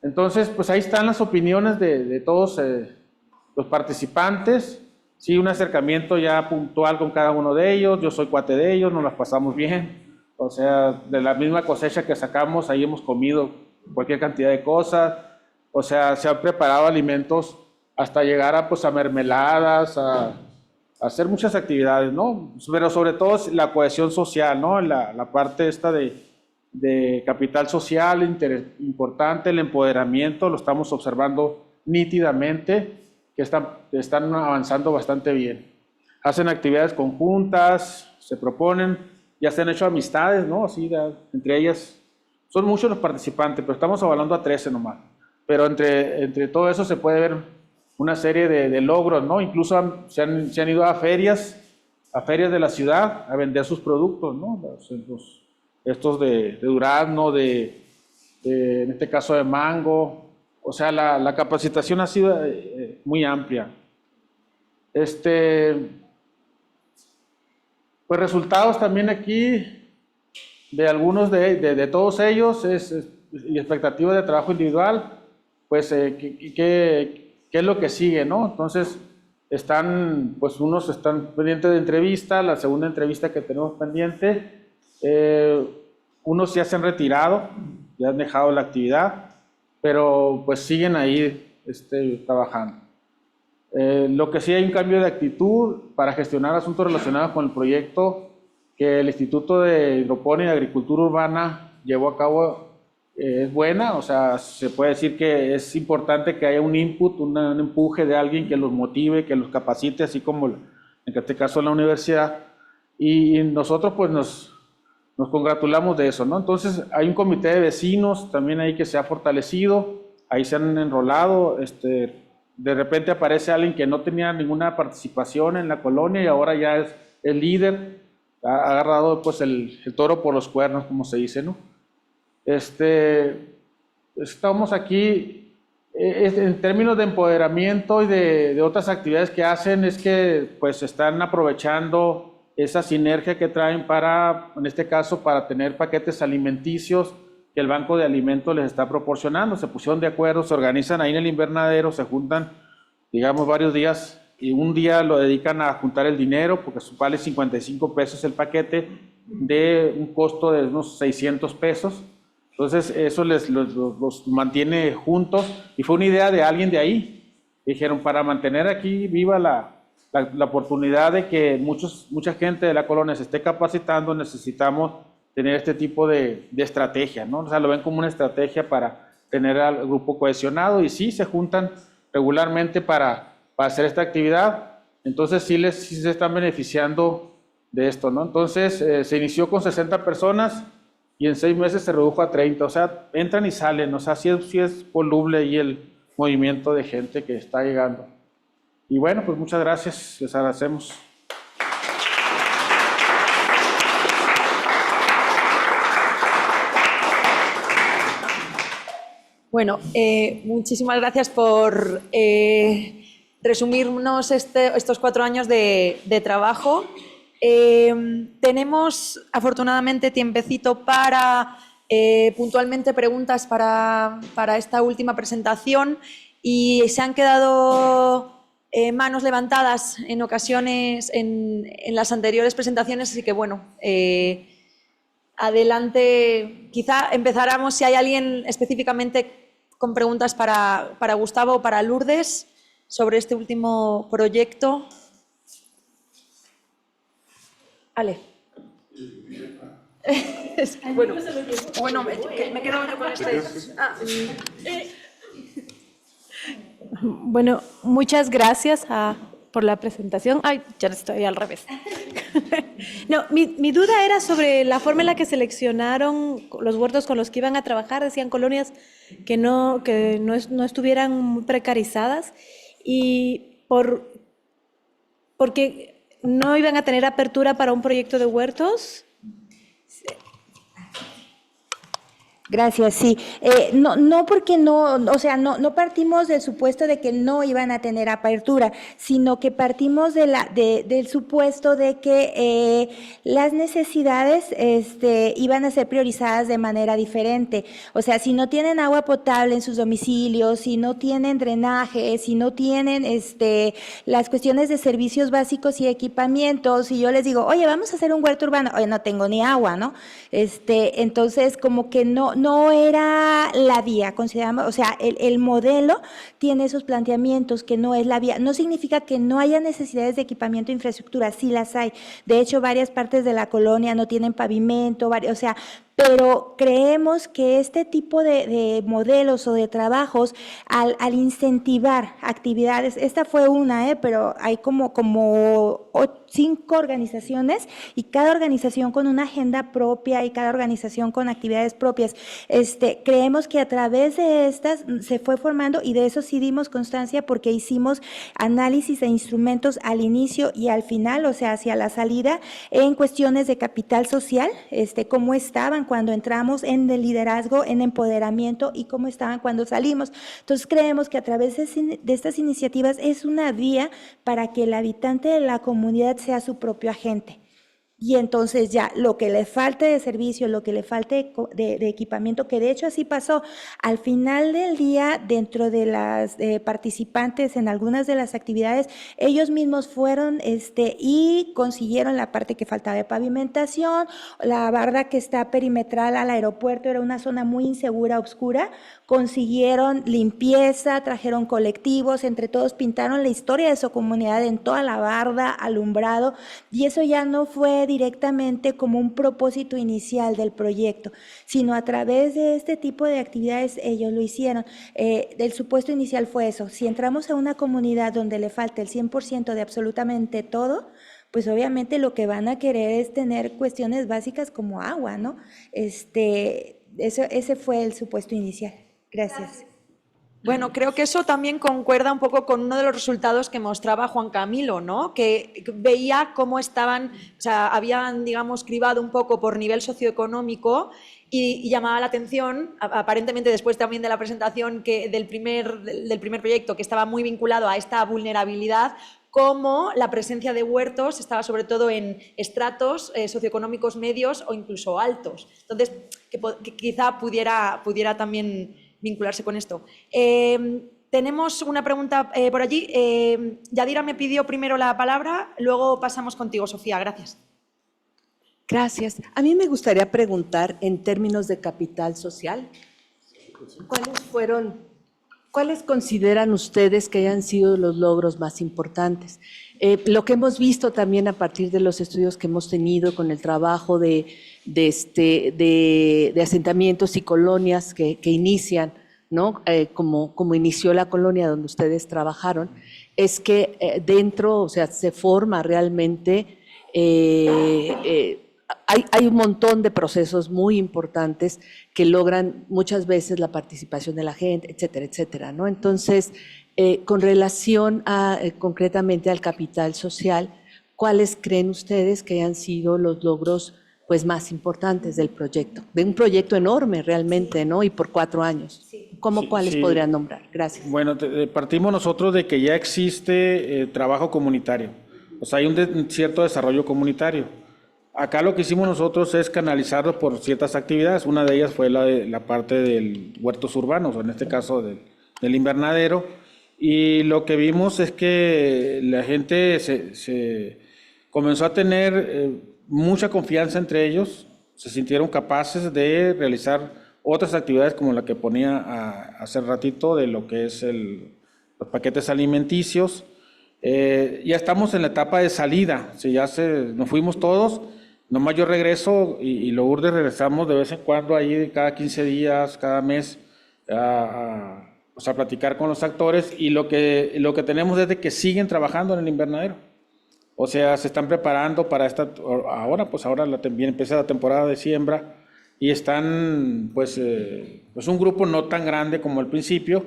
Entonces, pues ahí están las opiniones de todos los participantes, sí, un acercamiento ya puntual con cada uno de ellos, yo soy cuate de ellos, nos las pasamos bien. O sea, de la misma cosecha que sacamos, ahí hemos comido cualquier cantidad de cosas. O sea, se han preparado alimentos hasta llegar a mermeladas, a hacer muchas actividades, ¿no? Pero sobre todo la cohesión social, ¿no? La parte esta de capital social importante, el empoderamiento, lo estamos observando nítidamente, que están avanzando bastante bien. Hacen actividades conjuntas, se proponen. Ya se han hecho amistades, ¿no? Así, entre ellas, son muchos los participantes, pero estamos hablando a 13 nomás. Pero entre todo eso se puede ver una serie de logros, ¿no? Incluso se han ido a ferias de la ciudad a vender sus productos, ¿no? Estos de durazno, en este caso de mango. O sea, la capacitación ha sido muy amplia. Pues resultados también aquí de algunos de todos ellos y expectativas de trabajo individual, pues qué es lo que sigue, ¿no? Entonces, están, pues unos están pendientes de entrevista, la segunda entrevista que tenemos pendiente, unos ya se han retirado, ya han dejado la actividad, pero pues siguen ahí trabajando. Lo que sí hay un cambio de actitud para gestionar asuntos relacionados con el proyecto que el Instituto de Hidroponía y Agricultura Urbana llevó a cabo. Es buena, o sea, se puede decir que es importante que haya un input, un empuje de alguien que los motive, que los capacite, así como en este caso la universidad, y nosotros pues nos congratulamos de eso, ¿no? Entonces hay un comité de vecinos también ahí que se ha fortalecido, ahí se han enrolado, de repente aparece alguien que no tenía ninguna participación en la colonia y ahora ya es el líder, ha agarrado pues el toro por los cuernos, como se dice, ¿no? Estamos aquí en términos de empoderamiento y de otras actividades que hacen, es que pues están aprovechando esa sinergia que traen para, en este caso, para tener paquetes alimenticios que el Banco de Alimentos les está proporcionando. Se pusieron de acuerdo, se organizan ahí en el invernadero, se juntan, digamos, varios días y un día lo dedican a juntar el dinero porque vale 55 pesos el paquete de un costo de unos 600 pesos. Entonces eso los mantiene juntos y fue una idea de alguien de ahí. Dijeron, para mantener aquí viva la oportunidad de que mucha gente de la colonia se esté capacitando, necesitamos tener este tipo de estrategia, ¿no? O sea, lo ven como una estrategia para tener al grupo cohesionado y sí se juntan regularmente para hacer esta actividad. Entonces sí se están beneficiando de esto, ¿no? Entonces se inició con 60 personas y en 6 meses se redujo a 30, o sea, entran y salen, o sea, sí es voluble ahí el movimiento de gente que está llegando. Y bueno, pues muchas gracias, les agradecemos. Bueno, muchísimas gracias por resumirnos estos 4 años de trabajo. Tenemos afortunadamente tiempecito para puntualmente preguntas para esta última presentación y se han quedado manos levantadas en ocasiones en las anteriores presentaciones, así que bueno, adelante. Quizá empezáramos si hay alguien específicamente con preguntas para Gustavo o para Lourdes sobre este último proyecto. Ale. Bueno, me quedo yo con este. Bueno, muchas gracias por la presentación. Ay, ya estoy al revés. No, mi duda era sobre la forma en la que seleccionaron los huertos con los que iban a trabajar. Decían colonias que no estuvieran muy precarizadas y porque no iban a tener apertura para un proyecto de huertos. Gracias, sí. No porque o sea, no partimos del supuesto de que no iban a tener apertura, sino que partimos del supuesto de que las necesidades iban a ser priorizadas de manera diferente. O sea, si no tienen agua potable en sus domicilios, si no tienen drenaje, si no tienen las cuestiones de servicios básicos y equipamientos, y yo les digo, oye, vamos a hacer un huerto urbano, oye, no tengo ni agua, ¿no? Entonces, como que no era la vía, consideramos, o sea, el modelo tiene esos planteamientos que no es la vía. No significa que no haya necesidades de equipamiento e infraestructura, sí las hay. De hecho, varias partes de la colonia no tienen pavimento, o sea, pero creemos que este tipo de modelos o de trabajos, al incentivar actividades, esta fue una, pero hay como 5 organizaciones y cada organización con una agenda propia y cada organización con actividades propias. Creemos que a través de estas se fue formando y de eso sí dimos constancia porque hicimos análisis de instrumentos al inicio y al final, o sea, hacia la salida, en cuestiones de capital social, cómo estaban cuando entramos en el liderazgo, en empoderamiento y cómo estaban cuando salimos. Entonces creemos que a través de estas iniciativas es una vía para que el habitante de la comunidad sea su propio agente. y entonces ya lo que le falte de servicio, lo que le falte de equipamiento, que de hecho así pasó, al final del día, dentro de las participantes en algunas de las actividades, ellos mismos fueron y consiguieron la parte que faltaba de pavimentación, la barda que está perimetral al aeropuerto, era una zona muy insegura, oscura, consiguieron limpieza, trajeron colectivos, entre todos pintaron la historia de su comunidad en toda la barda, alumbrado, y eso ya no fue directamente como un propósito inicial del proyecto, sino a través de este tipo de actividades ellos lo hicieron. El supuesto inicial fue eso: si entramos a una comunidad donde le falta el 100% de absolutamente todo, pues obviamente lo que van a querer es tener cuestiones básicas como agua, ¿no? Ese fue el supuesto inicial. Gracias. Bueno, creo que eso también concuerda un poco con uno de los resultados que mostraba Juan Camilo, ¿no? Que veía cómo estaban, o sea, habían, digamos, cribado un poco por nivel socioeconómico y llamaba la atención, aparentemente después también de la presentación del primer proyecto, que estaba muy vinculado a esta vulnerabilidad, cómo la presencia de huertos estaba sobre todo en estratos socioeconómicos medios o incluso altos. Entonces, que quizá pudiera también vincularse con esto. Tenemos una pregunta por allí. Yadira me pidió primero la palabra, luego pasamos contigo, Sofía. Gracias. Gracias. A mí me gustaría preguntar en términos de capital social, ¿cuáles consideran ustedes que hayan sido los logros más importantes? Lo que hemos visto también a partir de los estudios que hemos tenido con el trabajo de asentamientos y colonias que inician, ¿no? Como inició la colonia donde ustedes trabajaron, es que dentro, o sea, se forma realmente, hay un montón de procesos muy importantes que logran muchas veces la participación de la gente, etcétera, etcétera, ¿no? Entonces, con relación concretamente al capital social, ¿cuáles creen ustedes que hayan sido los logros pues más importantes del proyecto? De un proyecto enorme realmente, ¿no? Y por 4 años. ¿Cuáles podrían nombrar? Gracias. Bueno, partimos nosotros de que ya existe trabajo comunitario, o sea, hay un cierto desarrollo comunitario. Acá lo que hicimos nosotros es canalizarlo por ciertas actividades. Una de ellas fue la parte de huertos urbanos, o en este caso del invernadero, y lo que vimos es que la gente se comenzó a tener mucha confianza entre ellos, se sintieron capaces de realizar otras actividades como la que ponía hace ratito de lo que es los paquetes alimenticios. Ya estamos en la etapa de salida, nos fuimos todos, nomás yo regreso y Lourdes regresamos de vez en cuando ahí cada 15 días, cada mes a platicar con los actores, y lo que tenemos es de que siguen trabajando en el invernadero. O sea, se están preparando para ahora también empieza la temporada de siembra y están pues un grupo no tan grande como al principio,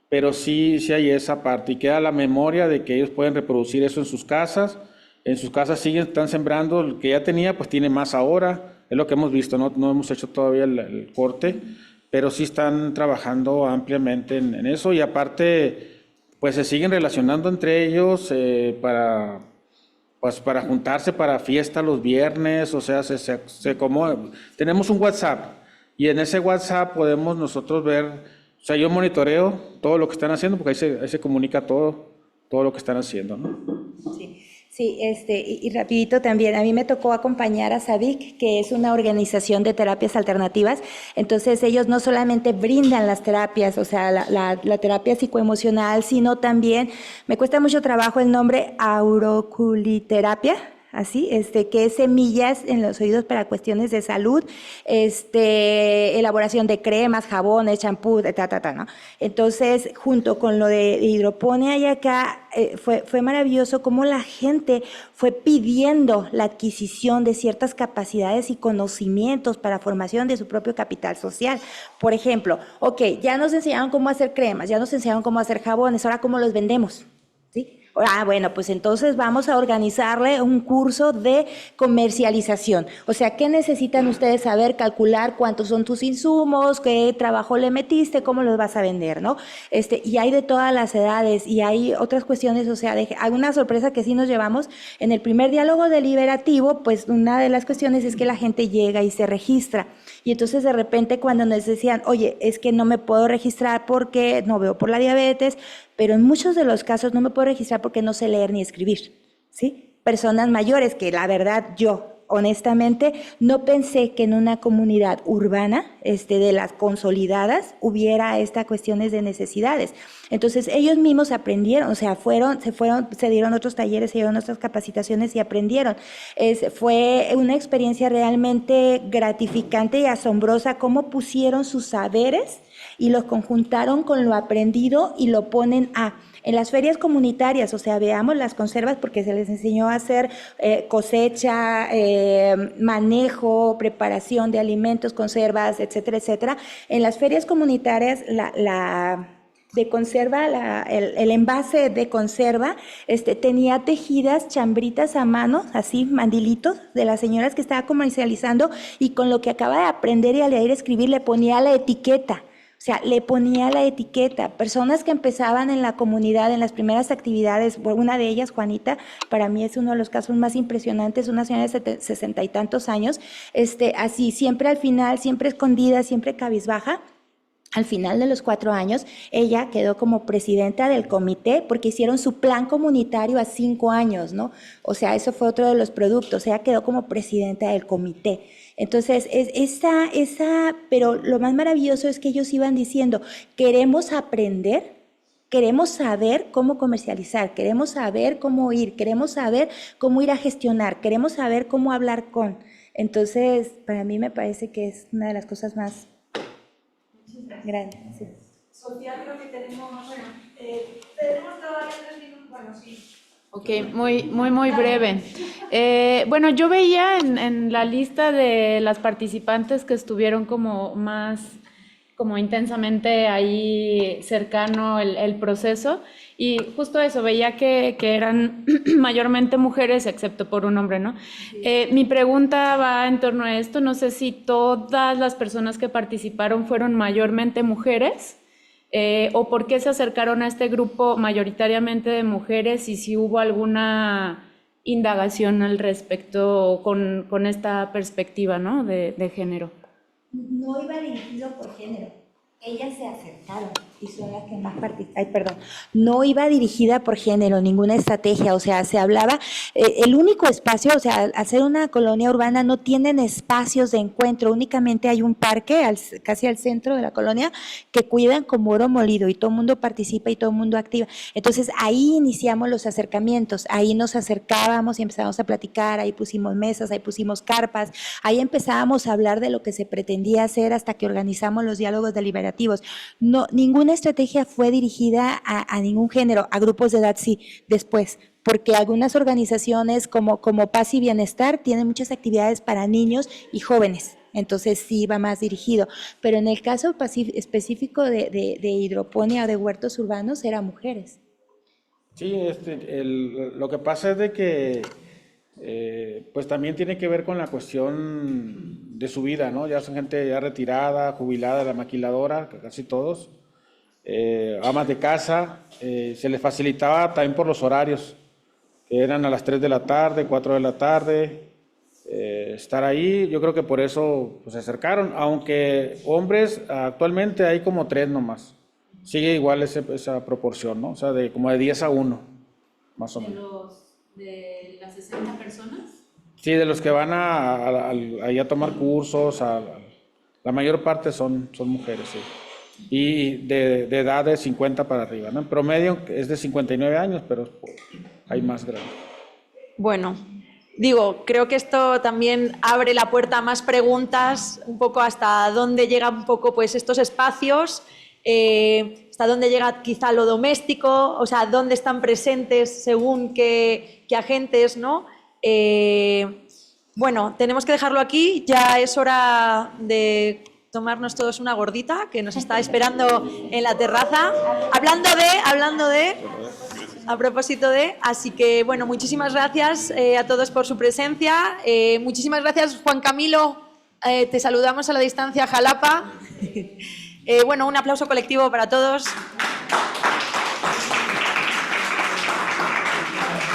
pero sí hay esa parte y queda la memoria de que ellos pueden reproducir eso en sus casas. En sus casas están sembrando, el que ya tenía pues tiene más ahora, es lo que hemos visto, no hemos hecho todavía el corte, pero sí están trabajando ampliamente en eso, y aparte pues se siguen relacionando entre ellos para juntarse para fiesta los viernes, o sea, tenemos un WhatsApp, y en ese WhatsApp podemos nosotros ver, o sea, yo monitoreo todo lo que están haciendo, porque ahí se comunica todo lo que están haciendo, ¿no? Sí, y rapidito también, a mí me tocó acompañar a SADIC, que es una organización de terapias alternativas. Entonces ellos no solamente brindan las terapias, o sea, la terapia psicoemocional, sino también, me cuesta mucho trabajo el nombre, auriculiterapia, así, que es semillas en los oídos para cuestiones de salud, elaboración de cremas, jabones, champú, ¿no? Entonces, junto con lo de hidroponía y acá, fue maravilloso cómo la gente fue pidiendo la adquisición de ciertas capacidades y conocimientos para formación de su propio capital social. Por ejemplo, ya nos enseñaron cómo hacer cremas, ya nos enseñaron cómo hacer jabones, ahora cómo los vendemos, ¿sí? Ah, bueno, pues entonces vamos a organizarle un curso de comercialización. O sea, ¿qué necesitan ustedes saber? Calcular cuántos son tus insumos, qué trabajo le metiste, cómo los vas a vender, ¿no? Y hay de todas las edades y hay otras cuestiones, o sea, hay una sorpresa que sí nos llevamos. En el primer diálogo deliberativo, pues una de las cuestiones es que la gente llega y se registra. Y entonces de repente cuando nos decían, oye, es que no me puedo registrar porque no veo por la diabetes, pero en muchos de los casos no me puedo registrar porque no sé leer ni escribir, ¿sí? Personas mayores que la verdad yo, honestamente, no pensé que en una comunidad urbana, de las consolidadas, hubiera estas cuestiones de necesidades. Entonces, ellos mismos aprendieron, o sea, se dieron otros talleres, se dieron otras capacitaciones y aprendieron. Fue una experiencia realmente gratificante y asombrosa cómo pusieron sus saberes y los conjuntaron con lo aprendido y lo ponen en las ferias comunitarias, o sea, veamos las conservas porque se les enseñó a hacer cosecha, manejo, preparación de alimentos, conservas, etcétera, etcétera. En las ferias comunitarias, de conserva, el envase de conserva, tenía tejidas chambritas a mano, así, mandilitos, de las señoras que estaba comercializando y con lo que acaba de aprender y a leer y escribir le ponía la etiqueta. O sea, le ponía la etiqueta. Personas que empezaban en la comunidad, en las primeras actividades, una de ellas, Juanita, para mí es uno de los casos más impresionantes, una señora de 60 y tantos años, así, siempre al final, siempre escondida, siempre cabizbaja. Al final de los 4 años, ella quedó como presidenta del comité porque hicieron su plan comunitario a 5 años, ¿no? O sea, eso fue otro de los productos. Ella quedó como presidenta del comité. Entonces, pero lo más maravilloso es que ellos iban diciendo, queremos aprender, queremos saber cómo comercializar, queremos saber cómo ir, queremos saber cómo ir a gestionar, queremos saber cómo hablar con. Entonces, para mí me parece que es una de las cosas más grandes. Sí. Sofía, creo que tenemos todavía 3 minutos, bueno, sí. Ok, muy breve. Bueno, yo veía en la lista de las participantes que estuvieron como intensamente ahí cercano el proceso y justo eso, veía que eran mayormente mujeres, excepto por un hombre, ¿no? Mi pregunta va en torno a esto, no sé si todas las personas que participaron fueron mayormente mujeres, o por qué se acercaron a este grupo mayoritariamente de mujeres y si hubo alguna indagación al respecto con esta perspectiva, ¿no? de género. No iba dirigido por género. Ellas se acercaron y son las que más participan. Ay, perdón. No iba dirigida por género, ninguna estrategia. O sea, se hablaba, el único espacio, o sea, al ser una colonia urbana no tienen espacios de encuentro, únicamente hay un parque casi al centro de la colonia que cuidan como oro molido y todo el mundo participa y todo el mundo activa. Entonces ahí iniciamos los acercamientos, ahí nos acercábamos y empezábamos a platicar, ahí pusimos mesas, ahí pusimos carpas, ahí empezábamos a hablar de lo que se pretendía hacer hasta que organizamos los diálogos deliberativos. No, ninguna estrategia fue dirigida a ningún género, a grupos de edad sí, después, porque algunas organizaciones como Paz y Bienestar tienen muchas actividades para niños y jóvenes, entonces sí va más dirigido, pero en el caso específico de hidroponía o de huertos urbanos eran mujeres. Sí, lo que pasa es de que pues también tiene que ver con la cuestión de su vida, ¿no? Ya son gente ya retirada, jubilada de la maquiladora, casi todos, amas de casa, se les facilitaba también por los horarios, que eran a las 3 de la tarde, 4 de la tarde, estar ahí, yo creo que por eso pues, se acercaron, aunque hombres actualmente hay como 3 nomás, sigue igual esa proporción, ¿no? O sea, como de 10 a 1, más o menos. ¿De las 60 personas? Sí, de los que van ahí a tomar cursos, la mayor parte son mujeres, sí. Y de edad de 50 para arriba, ¿no? En promedio es de 59 años, pero hay más grandes. Bueno, creo que esto también abre la puerta a más preguntas, un poco hasta dónde llegan un poco pues estos espacios, hasta dónde llega quizá lo doméstico, o sea, dónde están presentes según qué agentes, ¿no? Bueno, tenemos que dejarlo aquí, ya es hora de tomarnos todos una gordita que nos está esperando en la terraza. Hablando de A propósito de, así que bueno, muchísimas gracias a todos por su presencia. Muchísimas gracias, Juan Camilo. Te saludamos a la distancia, Jalapa. Bueno, un aplauso colectivo para todos.